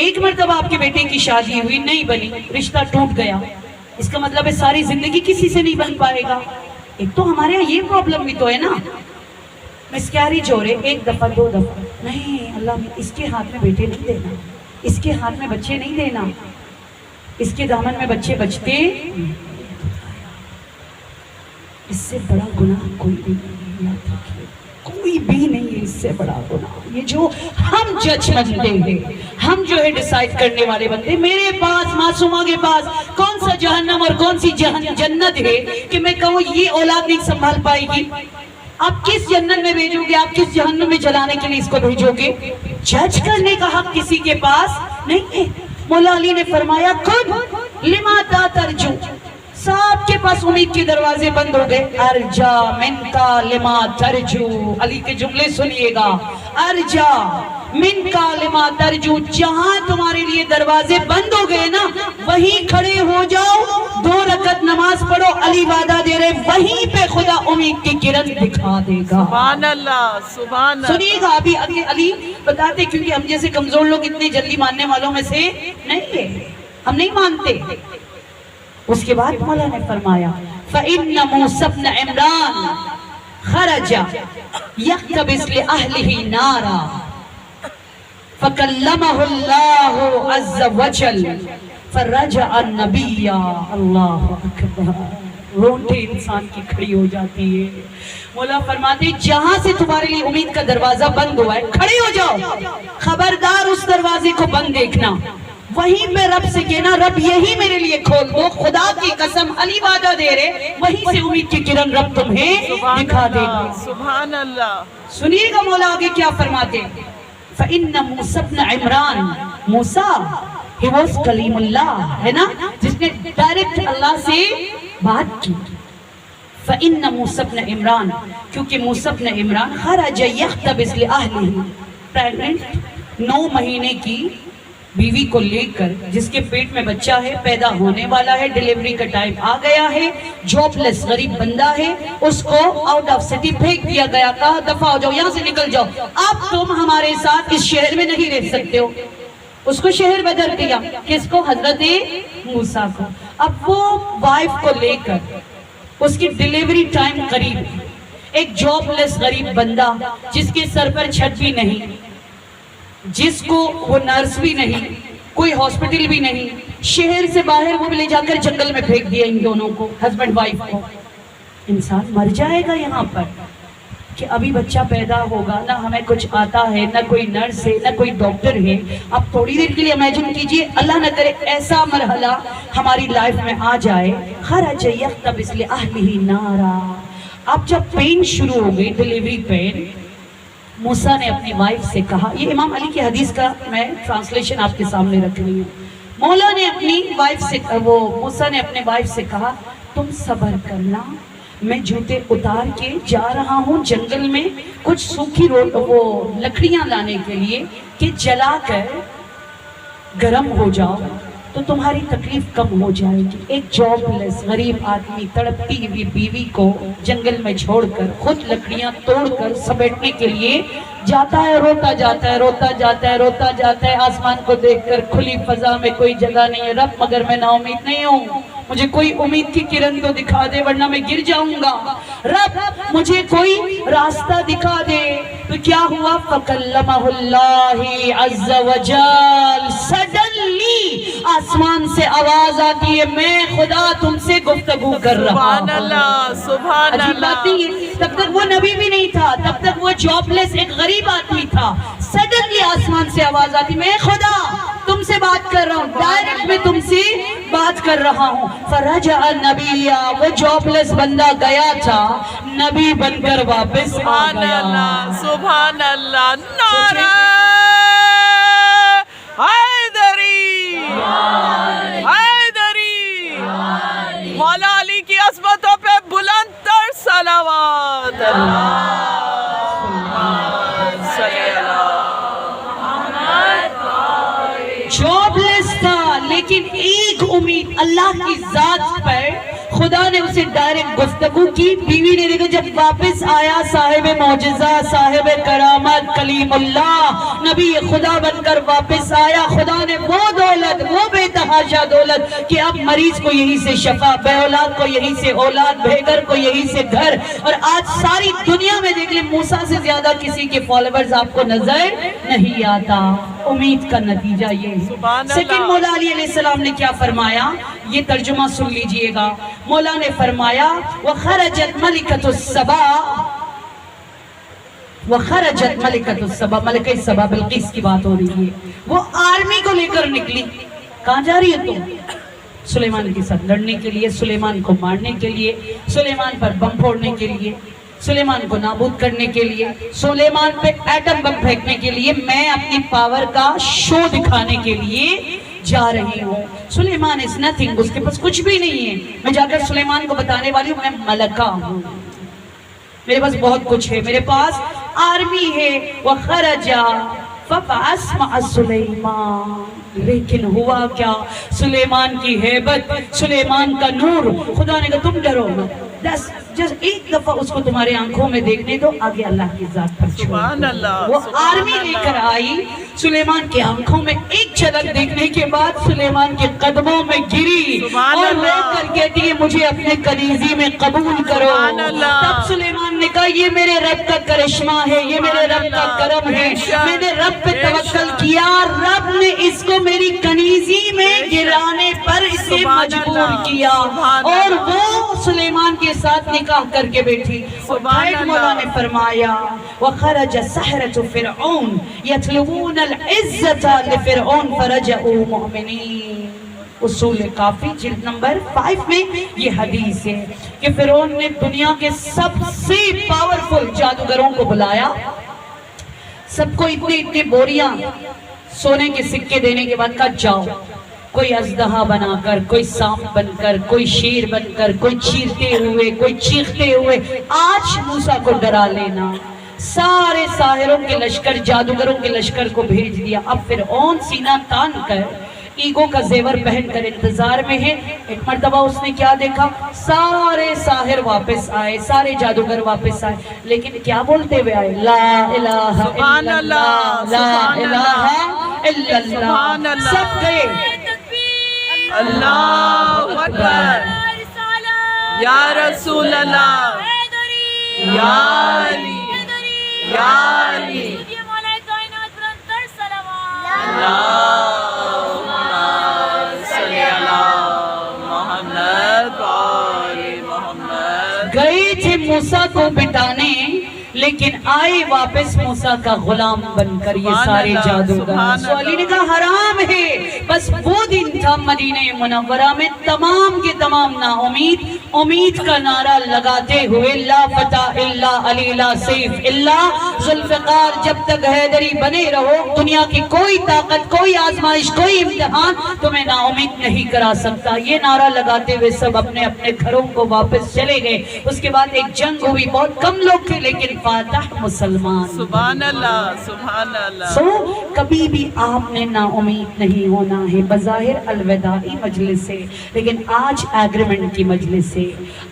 1 مرتبہ آپ کے بیٹے کی شادی ہوئی، نہیں بنی، رشتہ ٹوٹ گیا، اس کا مطلب ہے ساری زندگی کسی سے نہیں بن پائے گا۔ ایک تو ہمارے یہاں یہ پرابلم بھی تو ہے نا، مسکیریج ہو رہے 1 دفعہ 2 دفعہ، نہیں اللہ میں اس کے ہاتھ میں بیٹے نہیں دینا، اس کے ہاتھ میں بچے نہیں دینا، اس کے دامن میں بچے بچتے، اس سے بڑا گناہ کوئی بھی نہیں، یاد رکھیے کوئی بھی نہیں ہے اس سے بڑا گناہ۔ یہ جو ہم جج بنتے ہیں، ہم جو ہے ڈیسائیڈ کرنے والے بنتے ہیں، میرے پاس معصومہ کے پاس کون سا جہنم اور کون سی جنت ہے کہ میں کہوں یہ اولاد نہیں سنبھال پائے گی؟ آپ کس جنت میں بھیجو گے، آپ کس جہنم میں جلانے کے لیے اس کو بھیجو گے؟ جج کرنے کا حق کسی کے پاس نہیں ہے۔ مولا علی نے فرمایا خود لما تا ترجو، سب کے پاس امید کے دروازے بند ہو گئے، ارجا منکا لما ترجو، علی کے جملے سنیے گا، ارجا منکا لما ترجو، جہاں تمہارے لیے دروازے بند ہو گئے نا وہیں کھڑے ہو جاؤ، 2 رکعت نماز پڑھو، علی وعدہ دے رہے وہیں پہ خدا امید کی کرن دکھا دے گا۔ سبحان اللہ، سبحان اللہ۔ سنیے گا، ابھی علی بتاتے، کیونکہ ہم جیسے کمزور لوگ اتنے جلدی ماننے والوں میں سے نہیں ہے، ہم نہیں مانتے۔ اس کے بعد مولا نے فرمایا فَإِنَّ مُوسَى بْنَ عِمْرَانَ خَرَجَ يَقْتَبِسْ لِأَهْلِهِ نَارًا فَكَلَّمَهُ اللَّهُ عَزَّ وَجَلَّ فَرَجَعَ النَّبِيَّ۔ اللہ اکبر، رونٹیں انسان کی کھڑی ہو جاتی ہے۔ مولا فرماتے جہاں سے تمہارے لیے امید کا دروازہ بند ہوا ہے کھڑے ہو جاؤ، خبردار اس دروازے کو بند دیکھنا، وہیں پہ رب سے کہنا رب یہی میرے لیے کھول دو، خدا کی قسم علی وعدہ دے رہے وہیں سے امید کی کرن رب تمہیں دکھا دے گا۔ سبحان اللہ۔ سنیے گا مولا آگے کیا فرماتے فَإِنَّ مُوسَى بْنَ عِمْرَانَ، موسیٰ he was کلیم اللہ ہے نا، جس نے ڈائریکٹ اللہ سے بات کی۔ فَإِنَّ مُوسَى بْنَ عِمْرَانَ، کیونکہ موسیٰ بن عمران خرج یختبس لأہلہ، پریگننٹ 9 مہینے کی بیوی کو لے کر جس کے پیٹ میں بچہ ہے، پیدا ہونے والا ہے، ڈیلیوری کا ٹائم آ گیا ہے، جاب لیس غریب بندہ ہے، اس کو آؤٹ آف سٹی پھینک دیا گیا، کہا دفع ہو جاؤ، یہاں سے نکل جاؤ، اب تم ہمارے ساتھ اس شہر میں نہیں رہ سکتے ہو۔ اس کو شہر بدر دیا، کس کو؟ حضرت موسیٰ کو۔ اب وہ وائف کو لے کر، اس کی ڈیلیوری ٹائم قریب ہے، ایک جاب لیس غریب بندہ جس کے سر پر چھت بھی نہیں، جس کو وہ نرس بھی نہیں، کوئی ہاسپٹل بھی نہیں، شہر سے باہر وہ لے جا کر جنگل میں پھینک دیا ان دونوں کو، ہسبینڈ وائف کو۔ انسان مر جائے گا یہاں پر کہ ابھی بچہ پیدا ہوگا، نہ ہمیں کچھ آتا ہے، نہ کوئی نرس ہے، نہ کوئی ڈاکٹر ہے۔ اب تھوڑی دیر کے لیے امیجن کیجئے، اللہ نہ کرے ایسا مرحلہ ہماری لائف میں آ جائے، خرج یختبس لأہلہ نارا۔ اب جب پین شروع ہو گئی، ڈیلیوری پین، موسیٰ نے اپنی وائف سے کہا، یہ امام علی کی حدیث کا میں ٹرانسلیشن آپ کے سامنے رکھ رہی ہوں۔ مولا نے اپنی وائف سے، موسیٰ نے اپنے وائف سے کہا، تم صبر کرنا، میں جوتے اتار کے جا رہا ہوں جنگل میں کچھ سوکھی لکڑیاں لانے کے لیے کہ جلا کر گرم ہو جاؤ تو تمہاری تکلیف کم ہو جائے گی۔ ایک جاب لیس غریب آدمی تڑپتی ہوئی بیوی کو جنگل میں چھوڑ کر خود لکڑیاں توڑ کر سمیٹنے کے لیے جاتا ہے، روتا جاتا ہے، روتا جاتا ہے، روتا جاتا ہے، آسمان کو دیکھ کر کھلی فضا میں کوئی جگہ نہیں ہے، رب مگر میں نا امید نہیں ہوں، مجھے کوئی امید کی کرن تو دکھا دے ورنہ میں گر جاؤں گا، رب مجھے کوئی راستہ دکھا دے۔ تو کیا ہوا؟ فَكَلَّمَهُ اللَّهِ عَزَّ وَجَالِ، سڈنلی آسمان سے آواز آتی ہے، میں خدا تم سے گفتگو کر رہا ہوں۔ سبحان اللہ، سبحان عجیب بات نہیں اللہ۔ ہے، تب تک وہ نبی بھی نہیں تھا، تب تک وہ جاب لیس ایک غریب آدمی تھا، سڈنلی آسمان سے آواز آتی، میں خدا تم سے بات کر رہا ہوں، ڈائریکٹ میں تم سے بات کر رہا ہوں۔ فرجع النبی، وہ جاب لیس بندہ گیا تھا، نبی بن کر واپس آ سبحان گیا۔ اللہ، سبحان اللہ، نعرہ حیدری، حیدری، مولا علی کی عظمتوں پہ بلند تر صلوات۔ جاب لیس تھا لیکن ایک امید اللہ کی ذات پر، خدا نے اسے ڈائریکٹ گفتگو کی۔ بیوی نے دیکھا جب واپس آیا، صاحب معجزہ، صاحب کرامت، کلیم اللہ، نبی خدا بن کر واپس آیا، خدا نے وہ دولت، وہ بے تحاشا دولت کہ اب مریض کو یہی سے شفا، بے اولاد کو یہی سے اولاد، بے گھر کو یہی سے گھر، اور آج ساری دنیا میں دیکھ لیں موسیٰ سے زیادہ کسی کے فالوورز آپ کو نظر نہیں آتا۔ امید کا نتیجہ یہ ہے۔ سیکنڈ مولا علی علیہ السلام نے کیا فرمایا، یہ ترجمہ سن لیجئے گا۔ مولا نے فرمایا وَخَرَجَتْ مَلِكَةُ السَّبَا، وَخَرَجَتْ مَلِكَةُ السَّبَا، ملکہ سبا بلقیس کی بات ہو رہی ہے، وہ آرمی کو لے کر نکلی۔ کہاں جا رہی ہے تم؟ سلیمان کے ساتھ لڑنے کے لیے، سلیمان کو مارنے کے لیے، سلیمان پر بم پھوڑنے کے لیے، سلیمان کو نابود کرنے کے لیے، سلیمان پہ ایٹم بم پھینکنے کے لیے، میں اپنی پاور کا شو دکھانے کے لیے جا رہی ہوں۔ سلیمان is nothing، اس کے پاس کچھ بھی نہیں ہے، میں جا کر سلیمان کو بتانے والی ہوں میں ملکہ ہوں، میرے پاس بہت کچھ ہے، میرے پاس آرمی ہے۔ وَخَرَجَ فَفَعَسْ مَعَ سُلَيْمَانِ، لیکن ہوا کیا، سلیمان کی ہیبت، سلیمان کا نور، خدا نے کہا تم ڈرو مت، جس ایک دفعہ اس کو تمہارے آنکھوں میں دیکھنے دو، آگے اللہ کی ذات پر چھوڑ سبحان اللہ، وہ آرمی لے کر آئی، سلیمان کے آنکھوں میں ایک جھلک دیکھنے کے بعد سلیمان کے قدموں میں گری اور رو کر کہتی ہے مجھے اپنے کنیزی میں قبول کرو۔ تب سلیمان نے کہا یہ میرے رب کا کرشمہ ہے، یہ میرے رب کا کرم ہے، میں نے رب پہ توکل کیا، رب نے اس کو میری کنیزی میں گرانے پر اسے مجبور کیا، اور وہ سلیمان کے ساتھ نکاح کر کے بیٹھی۔ اور مولا نے فرمایا وَخَرَجَ سَحْرَةُ فِرْعَوْنَ يَطْلُبُونَ الْعِزَّةَ لِفِرْعَوْنَ فَرَجَعُوا مُؤْمِنِينَ۔ اصول کافی جلد نمبر 5 میں یہ حدیث ہے کہ فرعون نے دنیا کے سب سے پاورفل جادوگروں کو بلایا، سب کو اتنے بوریاں سونے کے سکے دینے کے بعد کہا جاؤ، کوئی اژدہا بنا کر، کوئی سانپ بن کر، کوئی شیر بن کر، کوئی چیرتے ہوئے، کوئی چیختے ہوئے، آج موسیٰ کو ڈرا لینا۔ سارے ساحروں کے لشکر، جادوگروں کے لشکر کو بھیج دیا۔ اب فرعون سینہ تان کر، ایگو کا زیور پہن کر انتظار میں ہے۔ ایک مرتبہ اس نے کیا دیکھا؟ سارے ساحر واپس آئے، سارے جادوگر واپس آئے، لیکن کیا بولتے ہوئے آئے؟ لا الہ سبحان الا اللہ، اللہ، لا سبحان الہ الا سبحان اللہ۔ اللہ۔ سب گئے۔ اللہ اکبر، یا رسول اللہ، یا علی، یا علی، اللہم صلی علی محمد وآل محمد۔ گئے تھے موسیٰ کو بٹانے، لیکن آئے واپس موسیٰ کا غلام بن کر یہ سبحان سارے اللہ، جادوگر۔ سبحان سو علی نے اللہ۔ کہا حرام ہے۔ بس وہ دن تھا مدینہ منورہ میں تمام کے تمام نا امید کا نعرہ لگاتے ہوئے لا فتح الا علی، لا سیف الا ذوالفقار، جب تک حیدری بنے رہو دنیا کی کوئی طاقت، کوئی آزمائش، کوئی امتحان تمہیں نا امید نہیں کرا سکتا۔ یہ نعرہ لگاتے ہوئے سب اپنے اپنے گھروں کو واپس چلے گئے۔ اس کے بعد ایک جنگ ہوئی، بہت کم لوگ تھے لیکن فاتح مسلمان۔ سبحان اللہ، سبحان اللہ۔ سو کبھی بھی آپ نے نا امید نہیں ہونا ہے۔ بظاہر الوداعی مجلس سے، لیکن آج ایگریمنٹ کی مجلس سے،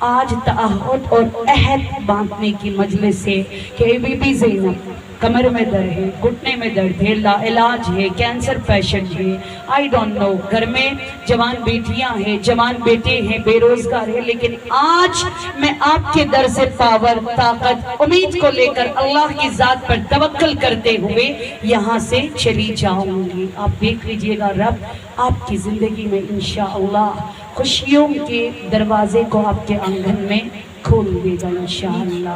آج تعہد اور عہد باندھنے کی مجلس سے کہ بی بی زینب کمر میں درد ہے، گھٹنے میں درد ہے، لا علاج ہے، کینسر پیشنٹ ہے، آئی ڈونٹ نو، گھر میں جوان بیٹیاں ہیں، جوان بیٹے ہیں، بے روزگار ہے، لیکن آج میں آپ کے در سے پاور، طاقت، امید کو لے کر اللہ کی ذات پر توکل کرتے ہوئے یہاں سے چلی جاؤں گی۔ آپ دیکھ لیجئے گا رب آپ کی زندگی میں انشاءاللہ خوشیوں کے دروازے کو آپ کے آنگن میں کھول دے گا انشاءاللہ۔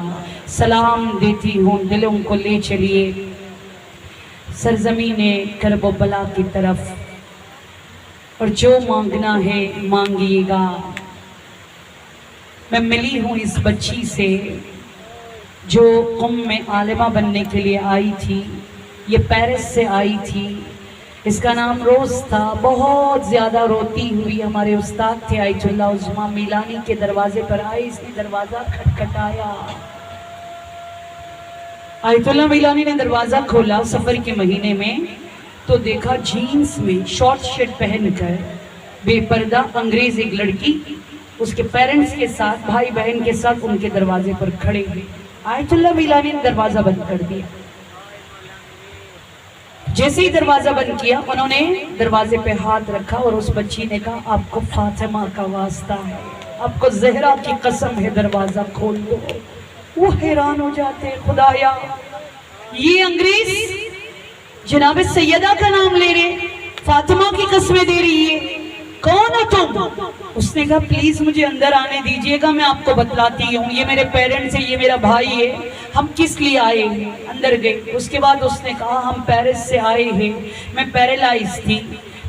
سلام دیتی ہوں، دلوں کو لے چلیے سرزمین کرب و بلا کی طرف، اور جو مانگنا ہے مانگیے گا۔ میں ملی ہوں اس بچی سے جو قم میں عالمہ بننے کے لیے آئی تھی، یہ پیرس سے آئی تھی، اس کا نام روز تھا۔ بہت زیادہ روتی ہوئی ہمارے استاد تھے آیت اللہ عظمیٰ میلانی کے دروازے پر آئے، اس نے دروازہ کھٹکھٹایا، آیت اللہ میلانی نے دروازہ کھولا سفر کے مہینے میں، تو دیکھا جینز میں شارٹ شرٹ پہن کر بے پردہ انگریز ایک لڑکی اس کے پیرنٹس کے ساتھ، بھائی بہن کے ساتھ ان کے دروازے پر کھڑے ہوئے۔ آیت اللہ میلانی نے دروازہ بند کر دیا۔ جیسے ہی دروازہ بند کیا، انہوں نے دروازے پہ ہاتھ رکھا اور اس بچی نے کہا آپ کو فاطمہ کا واسطہ ہے، آپ کو زہرا کی قسم ہے، دروازہ کھول دو۔ وہ حیران ہو جاتے، خدایا یہ انگریز جناب سیدہ کا نام لے رہے، فاطمہ کی قسمیں دے رہی ہے، کون ہو تم؟ اس نے کہا پلیز مجھے اندر آنے دیجئے گا، میں آپ کو بتلاتی ہوں، یہ میرے پیرنٹس ہیں، یہ میرا بھائی ہے، ہم کس لیے آئے ہیں۔ اندر گئے۔ اس کے بعد اس نے کہا ہم پیرس سے آئے ہیں، میں پیرالائز تھی،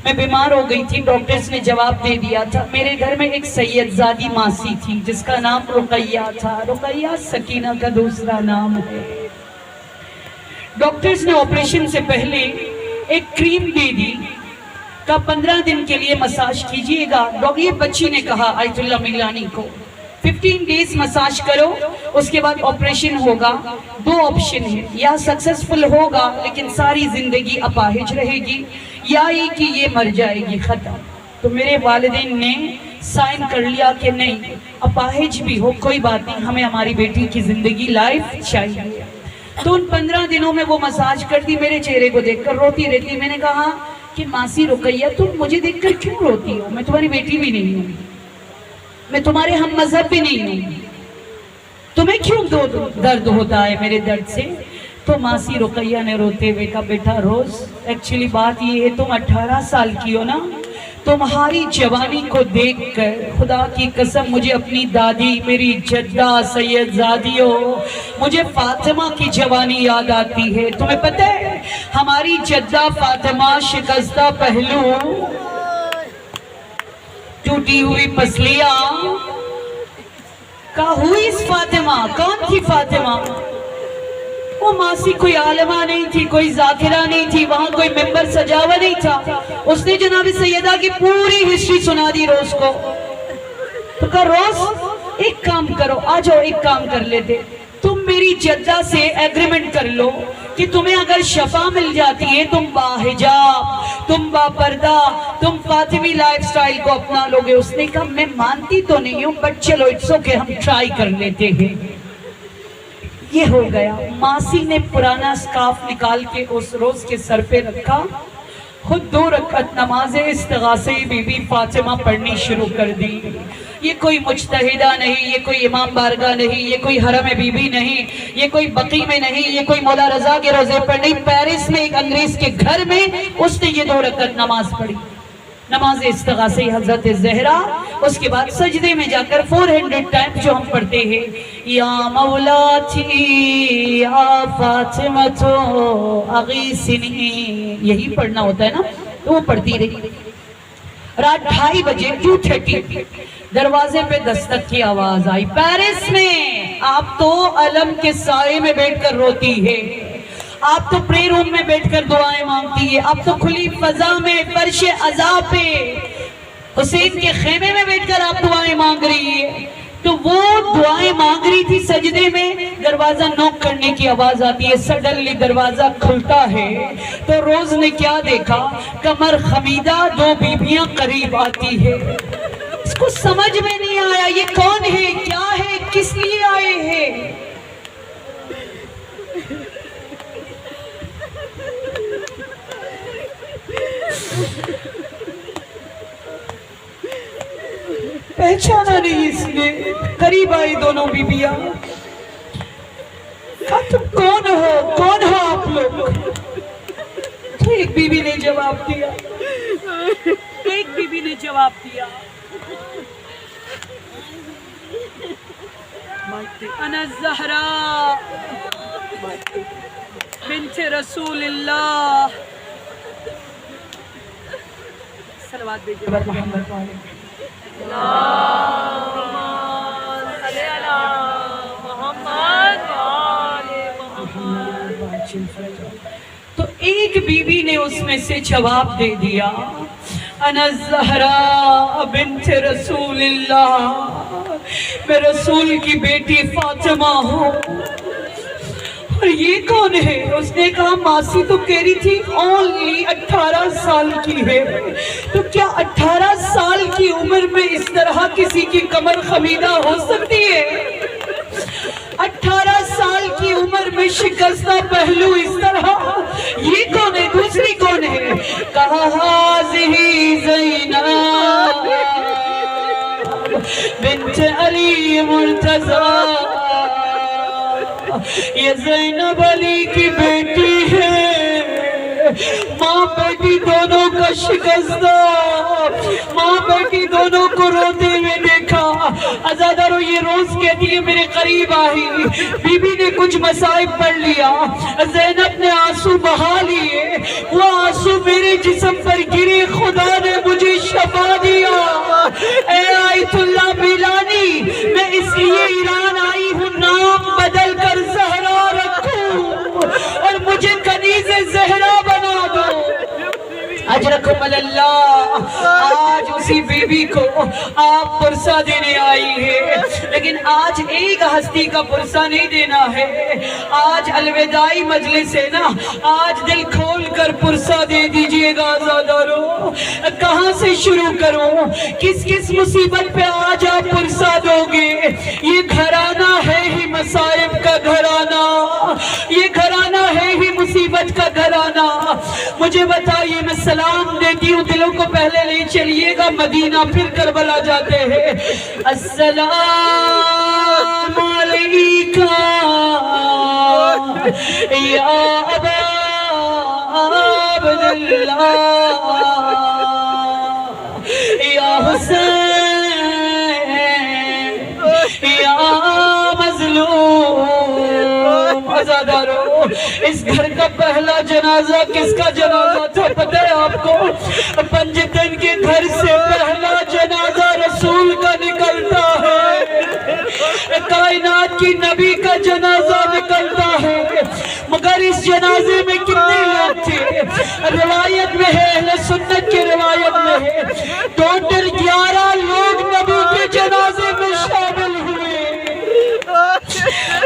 میں بیمار ہو گئی تھی، ڈاکٹرز نے جواب دے دیا تھا، میرے گھر میں ایک سید زادی ماسی تھی جس کا نام رقیہ تھا، رقیہ سکینہ کا دوسرا نام ہے۔ ڈاکٹرز نے آپریشن سے پہلے ایک کریم دے دی، کا 15 دن کے لیے مساج کیجئے گا۔ یہ بچی نے کہا آیت اللہ میلانی کو 15 ڈیز مساج کرو، اس کے بعد آپریشن ہوگا۔ دو آپشن ہے، یا سکسسفل ہوگا لیکن ساری زندگی اپاہج رہے گی، یا یہ کہ یہ مر جائے گی، ختم۔ تو میرے والدین نے سائن کر لیا کہ نہیں، اپاہج بھی ہو کوئی بات نہیں، ہمیں ہماری بیٹی کی زندگی لائف چاہیے۔ تو ان 15 دنوں میں وہ مساج کرتی، میرے چہرے کو دیکھ کر روتی رہتی۔ میں نے کہا کہ ماسی رقیہ تم مجھے دیکھ کر کیوں روتی ہو؟ میں تمہاری بیٹی بھی نہیں ہوں، میں تمہارے ہم مذہب بھی نہیں ہوں، تمہیں کیوں درد ہوتا ہے میرے درد سے؟ تو ماسی رقیہ نے روتے ہوئے کہا بیٹا روز، ایکچولی بات یہ ہے تم 18 سال کی ہو نا، تمہاری جوانی کو دیکھ کر خدا کی قسم مجھے اپنی دادی، میری جدہ سید زادیوں، مجھے فاطمہ کی جوانی یاد آتی ہے۔ تمہیں پتہ ہے ہماری جدہ فاطمہ شکستہ پہلو، ٹوٹی ہوئی پسلیاں، کہا ہوئی اس فاطمہ، کون تھی فاطمہ؟ وہ ماسی کوئی عالمہ نہیں تھی، کوئی ذاکرہ نہیں تھی، وہاں کوئی ممبر سجا ہوا نہیں تھا۔ اس نے جناب سیدہ کی پوری ہسٹری سنا دی روز کو۔ تو کہا روز ایک کام کرو، آ جاؤ ایک کام کر لیتے، تم تم میری جدہ سے ایگریمنٹ کر لو کہ تمہیں اگر شفا مل جاتی ہے تم باحجاب، تم با پردہ، تم فاطمی لائف سٹائل کو اپنا لوگے۔ اس نے کہا میں مانتی تو نہیں ہوں بٹ چلو اٹس اوکے، ہم ٹرائی کر لیتے ہیں۔ یہ ہو گیا۔ ماسی نے پرانا سکارف نکال کے اس روز کے سر پہ رکھا، خود 2 رکعت نماز استغاثے بی بی فاطمہ پڑھنی شروع کر دی۔ یہ کوئی مجتہدہ نہیں، یہ کوئی امام بارگاہ نہیں، یہ کوئی حرم بی بی نہیں، یہ کوئی بقی میں نہیں، یہ کوئی مولا رضا کے روزے پر نہیں، پیرس میں ایک انگریز کے گھر میں اس نے یہ 2 رکعت نماز پڑھی، نماز استغاثے حضرت زہرا۔ اس کے بعد سجدے میں جا کر 400 ٹائم جو ہم پڑھتے ہیں، یا مولاتی یا فاطمہ تو اغیثنی، یہی پڑھنا ہوتا ہے نا، تو وہ پڑھتی رہی۔ رات 2:30 بجے 2:30 دروازے پہ دستک کی آواز آئی۔ پیرس میں آپ تو علم کے سائے میں بیٹھ کر روتی ہے، آپ تو پرے روم میں بیٹھ کر دعائیں مانگتی ہے، آپ تو کھلی فضا میں فرش عزا پہ حسین کے خیمے میں بیٹھ کر آپ دعائیں مانگ رہی ہے۔ تو وہ دعائیں مانگ رہی تھی سجدے میں، دروازہ نوک کرنے کی آواز آتی ہے، سڈنلی دروازہ کھلتا ہے تو روز نے کیا دیکھا، کمر خمیدہ 2 بیبیاں قریب آتی ہے۔ اس کو سمجھ میں نہیں آیا یہ کون ہے، کیا ہے، کس لیے آئے ہیں۔ پہچانا نہیں اس نے، قریب آئی دونوں بیبیاں، کہا تم کون ہو آپ لوگ؟ تو ایک بیوی نے جواب دیا، انا الزہراء بنت رسول اللہ، صلوات بھیجئے بر محمد والے۔ تو ایک بیوی نے اس میں سے جواب دے دیا، انا الزہراء بنت رسول اللہ، میں رسول کی بیٹی فاطمہ ہوں۔ اور یہ کون ہے؟ اس نے کہا ماسی تو کہہ رہی تھی اونلی 18 سال کی ہے، تو کیا 18 سال کی عمر میں اس طرح کسی کی کمر خمیدہ ہو سکتی ہے؟ 18 سال کی عمر میں شکستہ پہلو اس طرح، یہ کون ہے؟ دوسری کون ہے؟ کہا ہاذہی زینب بنت علی مرتضی، یہ زینب علی کی بیٹی ہے، ماں بیٹی دونوں کا شکستہ، ماں بیٹی دونوں کو روتے ہوئے دیکھا۔ عزادارو یہ روز کہتی ہے میرے قریب آئی، بی بی نے کچھ مصائب پڑھ لیا، زینب نے آنسو بہا لیے، وہ آنسو میرے جسم پر گرے، خدا نے مجھے شفا دیا۔ اے آیت اللہ بیلانی، میں اس لیے ایران آئی ہوں نام بدل کر زہرا رکھوں اور مجھے کنیز زہرا بنا دو۔ اجرکم اللہ۔ آج اسی بیوی کو آپ پرسہ دینے آئی ہے، لیکن آج ایک ہستی کا پرسہ نہیں دینا ہے، آج الوداعی مجلس ہے نا، آج دل کھول کر پرسہ دے دیجئے گا عزادارو۔ کہاں سے شروع کروں؟ کس کس مصیبت پہ آج آپ پرسہ دو گے؟ یہ گھرانہ ہے ہی مصائب کا گھرانہ، یہ گھرانہ ہے ہی مصیبت کا گھرانہ۔ مجھے بتائیے، میں سلام دیتی ہوں، دلوں کو پہلے لے چلیے گا مدینہ، پھر کربلا جاتے ہیں۔ السلام علیکہ یا ابا عبداللہ یا حسین یا مظلوم۔ عزادارو، اس گھر کا پہلا جنازہ کس کا جنازہ تھا پتہ ہے آپ کو؟ پنجتن کے گھر سے پہلا جنازہ رسول کا نکلتا ہے، کائنات کی نبی کا جنازہ نکلتا ہے، مگر اس جنازے میں کتنے لوگ تھے؟ روایت میں ہے، اہل سنت کی روایت میں ہے، ٹوٹل 11 لوگ نبی کے جنازے میں شامل ہوئے۔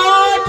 8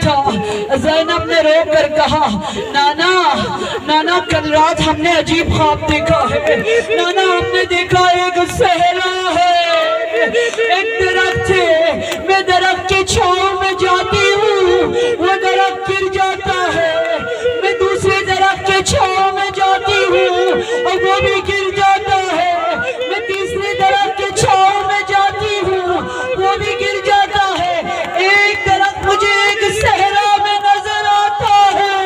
تھا. زینب نے رو کر کہا نانا نانا کل رات ہم نے عجیب خواب دیکھا ہے. نانا ہم نے دیکھا ایک صحرا ہے, ایک درخت ہے, میں درخت کے چھاؤں میں جاتی ہوں, وہ درخت گر جاتا ہے, میں دوسرے درخت کے چھاؤں میں جاتی ہوں اور وہ بھی گر جاتا ہے, میں تیسرے درخت کے چھاؤں میں جاتی ہوں وہ بھی گر جاتا ہے. ایک درخت مجھے ایک صحرا میں نظر آتا ہے,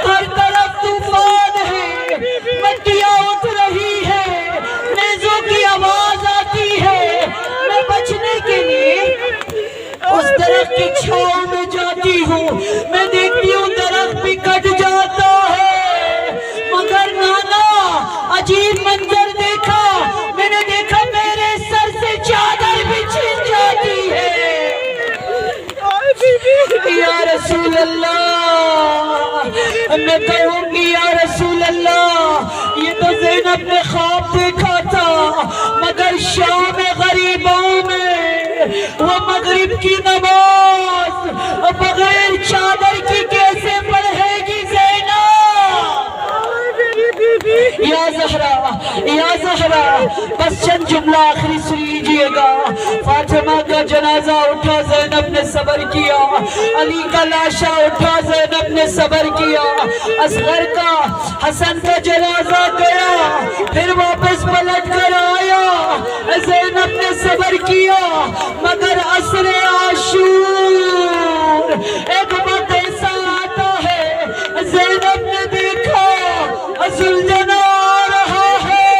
ہر طرف طوفان ہے, مٹیاں اٹھ رہی ہے, نیزوں کی آواز آتی ہے. میں بچنے کے لیے اس درخت کی چھاؤں میں جاتی ہوں, میں دیکھتی ہوں درخت بھی کٹ جاتا ہے. مگر نانا عجیب منظر دیکھا, میں نے دیکھا میرے سر سے چادر بھی چھن جاتی ہے. یا رسول اللہ, میں کہوں گی یا رسول اللہ یہ تو زینب نے خواب دیکھا تھا, مگر شام غریبوں میں وہ مغرب کی نماز بغیر چادر کی کیسے پڑھے گی زینب. یا زہرا بس چند جملہ آخری سن لیجئے گا. فاطمہ کا جنازہ اٹھا, زینب نے صبر کیا. علی کا لاشا اٹھا, زینب نے صبر کیا. اصغر کا, حسن کا جنازہ گیا, پھر واپس پلٹ کر آیا, زینب نے صبر کیا. مگر عصر عاشور ایک وقت ایسا آتا ہے, زینب نے دیکھا زلجنا آ رہا ہے,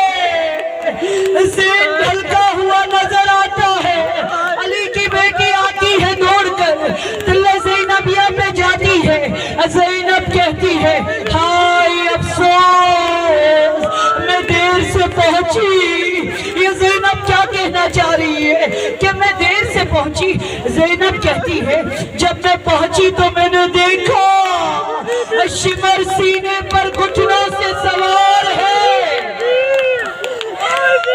زین ڈھلکا ہوا نظر آتا ہے. علی کی بیٹی آتی ہے دوڑ کر, دلے زینبیہ پہ جاتی ہے. زینب کہتی ہے ہائے افسوس میں دیر سے پہنچی. یہ زینب کیا کہنا چاہ رہی ہے کہ میں دیر سے پہنچی. زینب کہتی ہے جب میں پہنچی تو میں نے دیکھا شمر سینے پر گھٹنوں سے سوار ہے,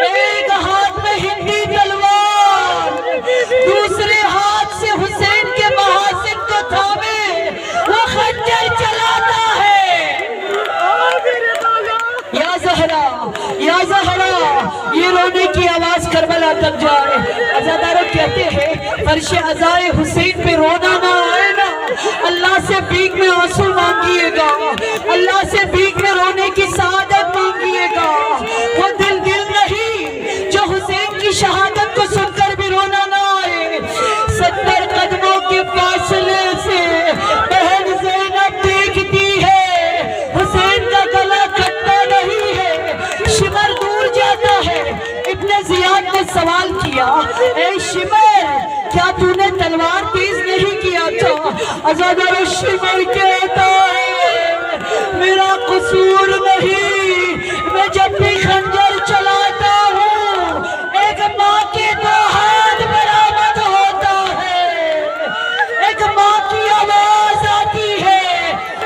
ایک ہاتھ میں ہندی تلوار, دوسرے ہاتھ سے حسین کے محاسن کو تھامے وہ خنجر چلاتا ہے. یا زہرا یہ رونے کی آواز کربلا تک جائے. عزاداروں کہتے ہیں فرش عزائے حسین پہ رونا نہ آئے نا, اللہ سے بھیک میں آنسو مانگیے گا, اللہ سے بھیک میں رونے کی سعادت مانگیے گا. وہ دل نہیں جو حسین کی شہادت کو سن کر بھی رونا نہ آئے. 70 قدموں کے فاصلے سے بہن زینب دیکھتی ہے حسین کا گلا کٹتا نہیں ہے, شمر دور جاتا ہے. ابن زیاد نے سوال کیا اے شمر کیا تو نے تلوار تیز نہیں کیا تھا؟ عزادار شمر کہتا ہے میرا قصور نہیں, میں جب بھی خنجر چلاتا ہوں ایک ماں کے 2 ہاتھ برآمد ہوتا ہے, ایک ماں کی آواز آتی ہے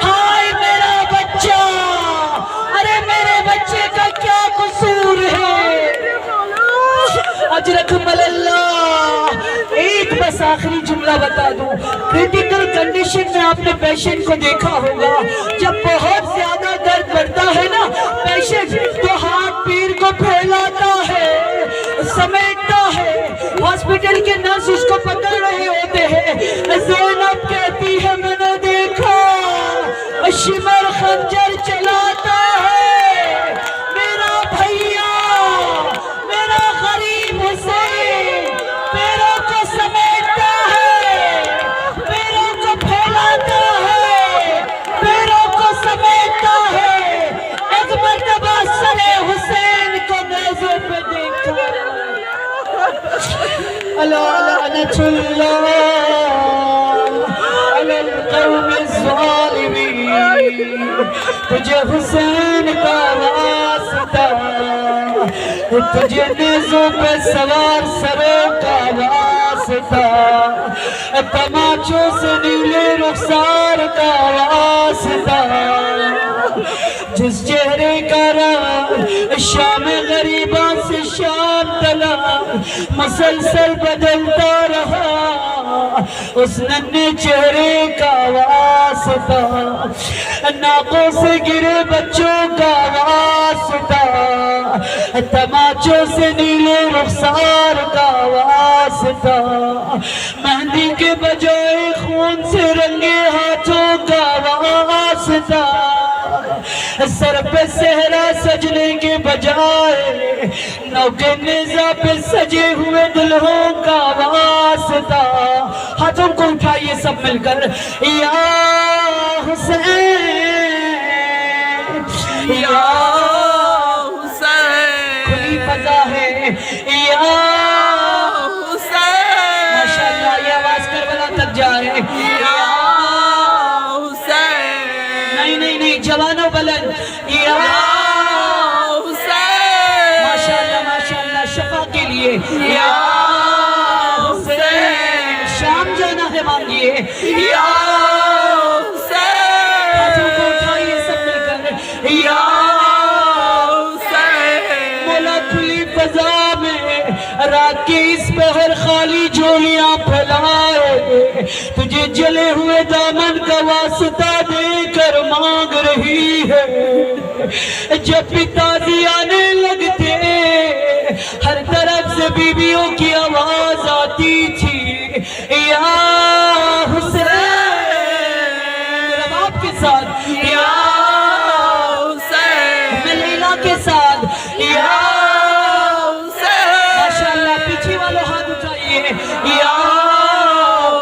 ہائے میرا بچہ, ارے میرے بچے کا کیا قصور ہے. اجرکم اللہ. ایک بس آخری جملہ بتا دوں, کریٹیکل کنڈیشن میں آپ نے پیشنٹ کو دیکھا ہوگا, جب بہت زیادہ درد بڑھتا ہے نا پیشنٹ تو ہاتھ پیر کو پھیلاتا ہے, سمیٹتا ہے, ہاسپٹل کے نرس اس کو پکڑ رہے ہوتے ہیں. زینب کہتی ہے میں نے دیکھا شمر خنجر چلاتا ہے, میرا بھیا میرا غریب حسین پیروں کو سمیٹتا ہے, پیروں کو پھیلاتا ہے, پیروں کو سمیٹتا ہے. ایک مرتبہ سر حسین کو نیزوں پہ دیکھا. لعنت اللہ علی القوم الظالمین. تجھے حسین کا واسطہ, تجھے نیزوں پہ سوار سروں کا واسطہ, تماچوں سے نیلے رخسار کا واسطہ, جس چہرے کا رنگ شام غریباں سے شام تلا مسلسل بدلتا رہا اس ننھے چہرے کا واسطہ، ناکوں سے گرے بچوں کا واسطہ، تماچوں سے نیلے رخسار کا واسطہ، مہندی کے بجائے خون سے رنگے ہاتھوں کا واسطہ، سر پہ صحرا سجنے کے بجائے نوکے نیزہ پہ سجے ہوئے دلہوں کا واسطہ۔ ہاتھوں کو اٹھائیے سب مل کر، یا حسین یا حسین، کھلی فضا ہے، یا حسین، ماشاءاللہ یہ آواز کربلا تک جائے، یا حسین، نہیں جوانوں بلند، یا حسین، ماشاءاللہ شفا کے لیے، یا حسین، شام جانا ہے مانگیے، یا حسین، ہاتھوں کو اٹھائیے سب مل کر، یا حسین، مولا کھلی فضا میں رات کے اس پہر خالی جھولیاں پھیلائے تجھے جلے ہوئے دامن کا واسطہ دے کر مانگ رہی ہے۔ جب بھی تازی آنے لگتے ہر طرف سے بیویوں کی آواز آتی تھی، یا حسین، رباب کے ساتھ، یا حسین، میں لیلا کے ساتھ، یا حسین، ماشاءاللہ پیچھے والوں ہاتھ اٹھائیے، یا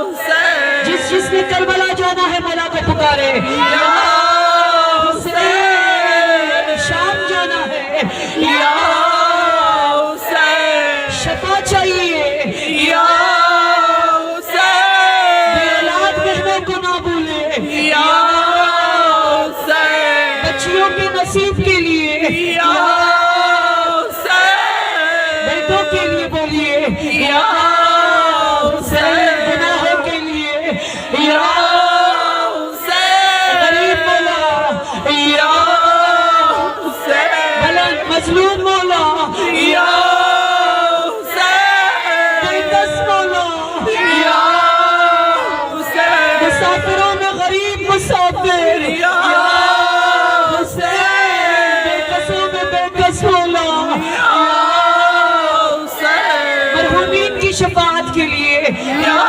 حسین، جس نے کربلا جانا ہے مولا کو پکارے، یا حسین، شام جانا ہے، یا حسین، شفا چاہیے، یا حسین، بے اولاد بہنوں کو نہ بھولے، یا حسین، بچیوں کے نصیب کے لیے، یا حسین، بیٹوں کے لیے بولیے، یا حسین، گناہوں کے لیے، یا حسین، غریب مولا، یا حسین، بلند مظلوم مولا، یا حسین، بے کس مولا، یا حسین، مسافروں میں غریب مسافر، یا حسین، بے کسوں میں بے کس مولا، حسین، مرحومین کی شفاعت کے لیے، یا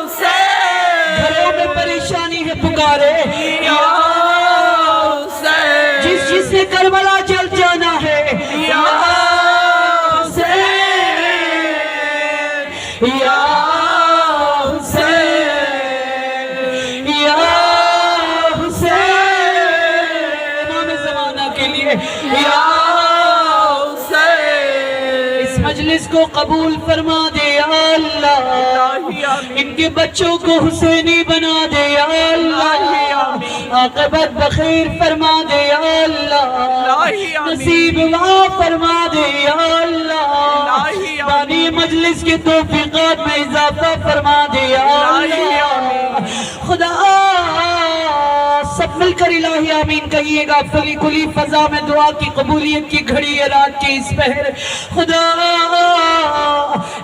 حسین، گھروں میں پریشانی ہے پکارے، یا حسین، جس نے کربلا جل جانا ہے، یا حسین، یا حسین، یا حسین، امام زمانہ کے لیے، یا حسین، اس مجلس کو قبول فرما دے یا اللہ، ان کے بچوں کو حسینی بنا دے یا اللہ، عاقبت بخیر فرما دے یا اللہ، نصیب وا فرما دے یا اللہ، بانی مجلس کے توفیقات میں اضافہ فرما دے یا اللہ، خدا سب مل کر الہی آمین کہیے گا۔ فلی کلی فضا میں دعا کی قبولیت کی گھڑی ہے رات کی اس پہر، خدا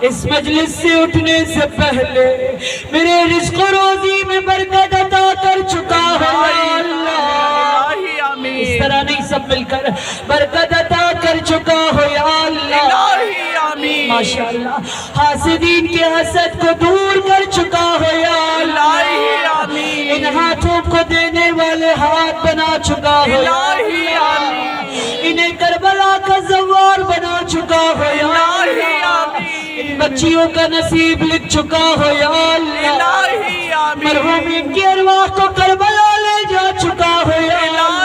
اس مجلس سے اٹھنے سے پہلے میرے رزق و روزی میں برکت عطا کر چکا ہے اللہ، اس طرح نہیں سب مل کر برکت عطا کر چکا ہو یا اللہ، ماشاءاللہ حاسدین کے حسد کو دور کر چکا ہو یا اللہ، ان ہاتھوں کو دینے والے ہاتھ بنا چکا ہو یا اللہ، انہیں کربلا کا زوار بنا چکا ہو یا اللہ، ان بچیوں کا نصیب لکھ چکا ہو یا اللہ، مرحومین کی ارواح کو کربلا لے جا چکا ہو یا اللہ،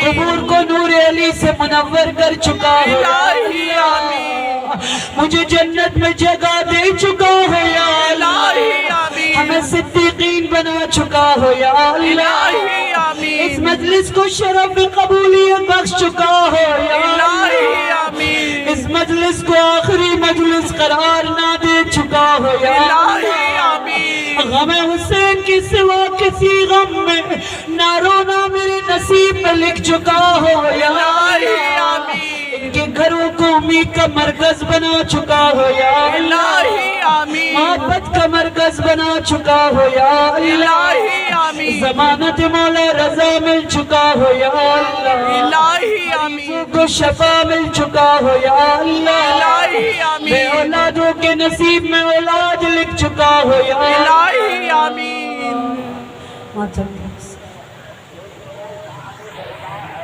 قبور کو نور علی سے منور کر چکا ہو یا اللہ، مجھے جنت میں جگہ دے چکا ہو یا اللہ، ہمیں صدیقین بنا چکا ہو یا اللہ، اس مجلس کو شرف قبولیت بخش چکا ہو یا اللہ، اس مجلس کو آخری مجلس قرار نہ دے چکا ہو یا اللہ، غم حسین کی سوا کسی غم میں نہ رونا میرے نصیب میں لکھ چکا ہو یا اللہ، ان کے گھروں کو امید کا مرکز بنا چکا ہو یا اللہ الہی آمین محبت کا مرکز بنا چکا ہو یا اللہ الہی آمین ضمانت مولا رضا مل چکا ہو یا اللہ الہی آمین کو شفا مل چکا ہو یا اللہ الہی بے آمین اولادوں کے نصیب میں اولاد لکھ چکا ہو یا الہی آمین اللہ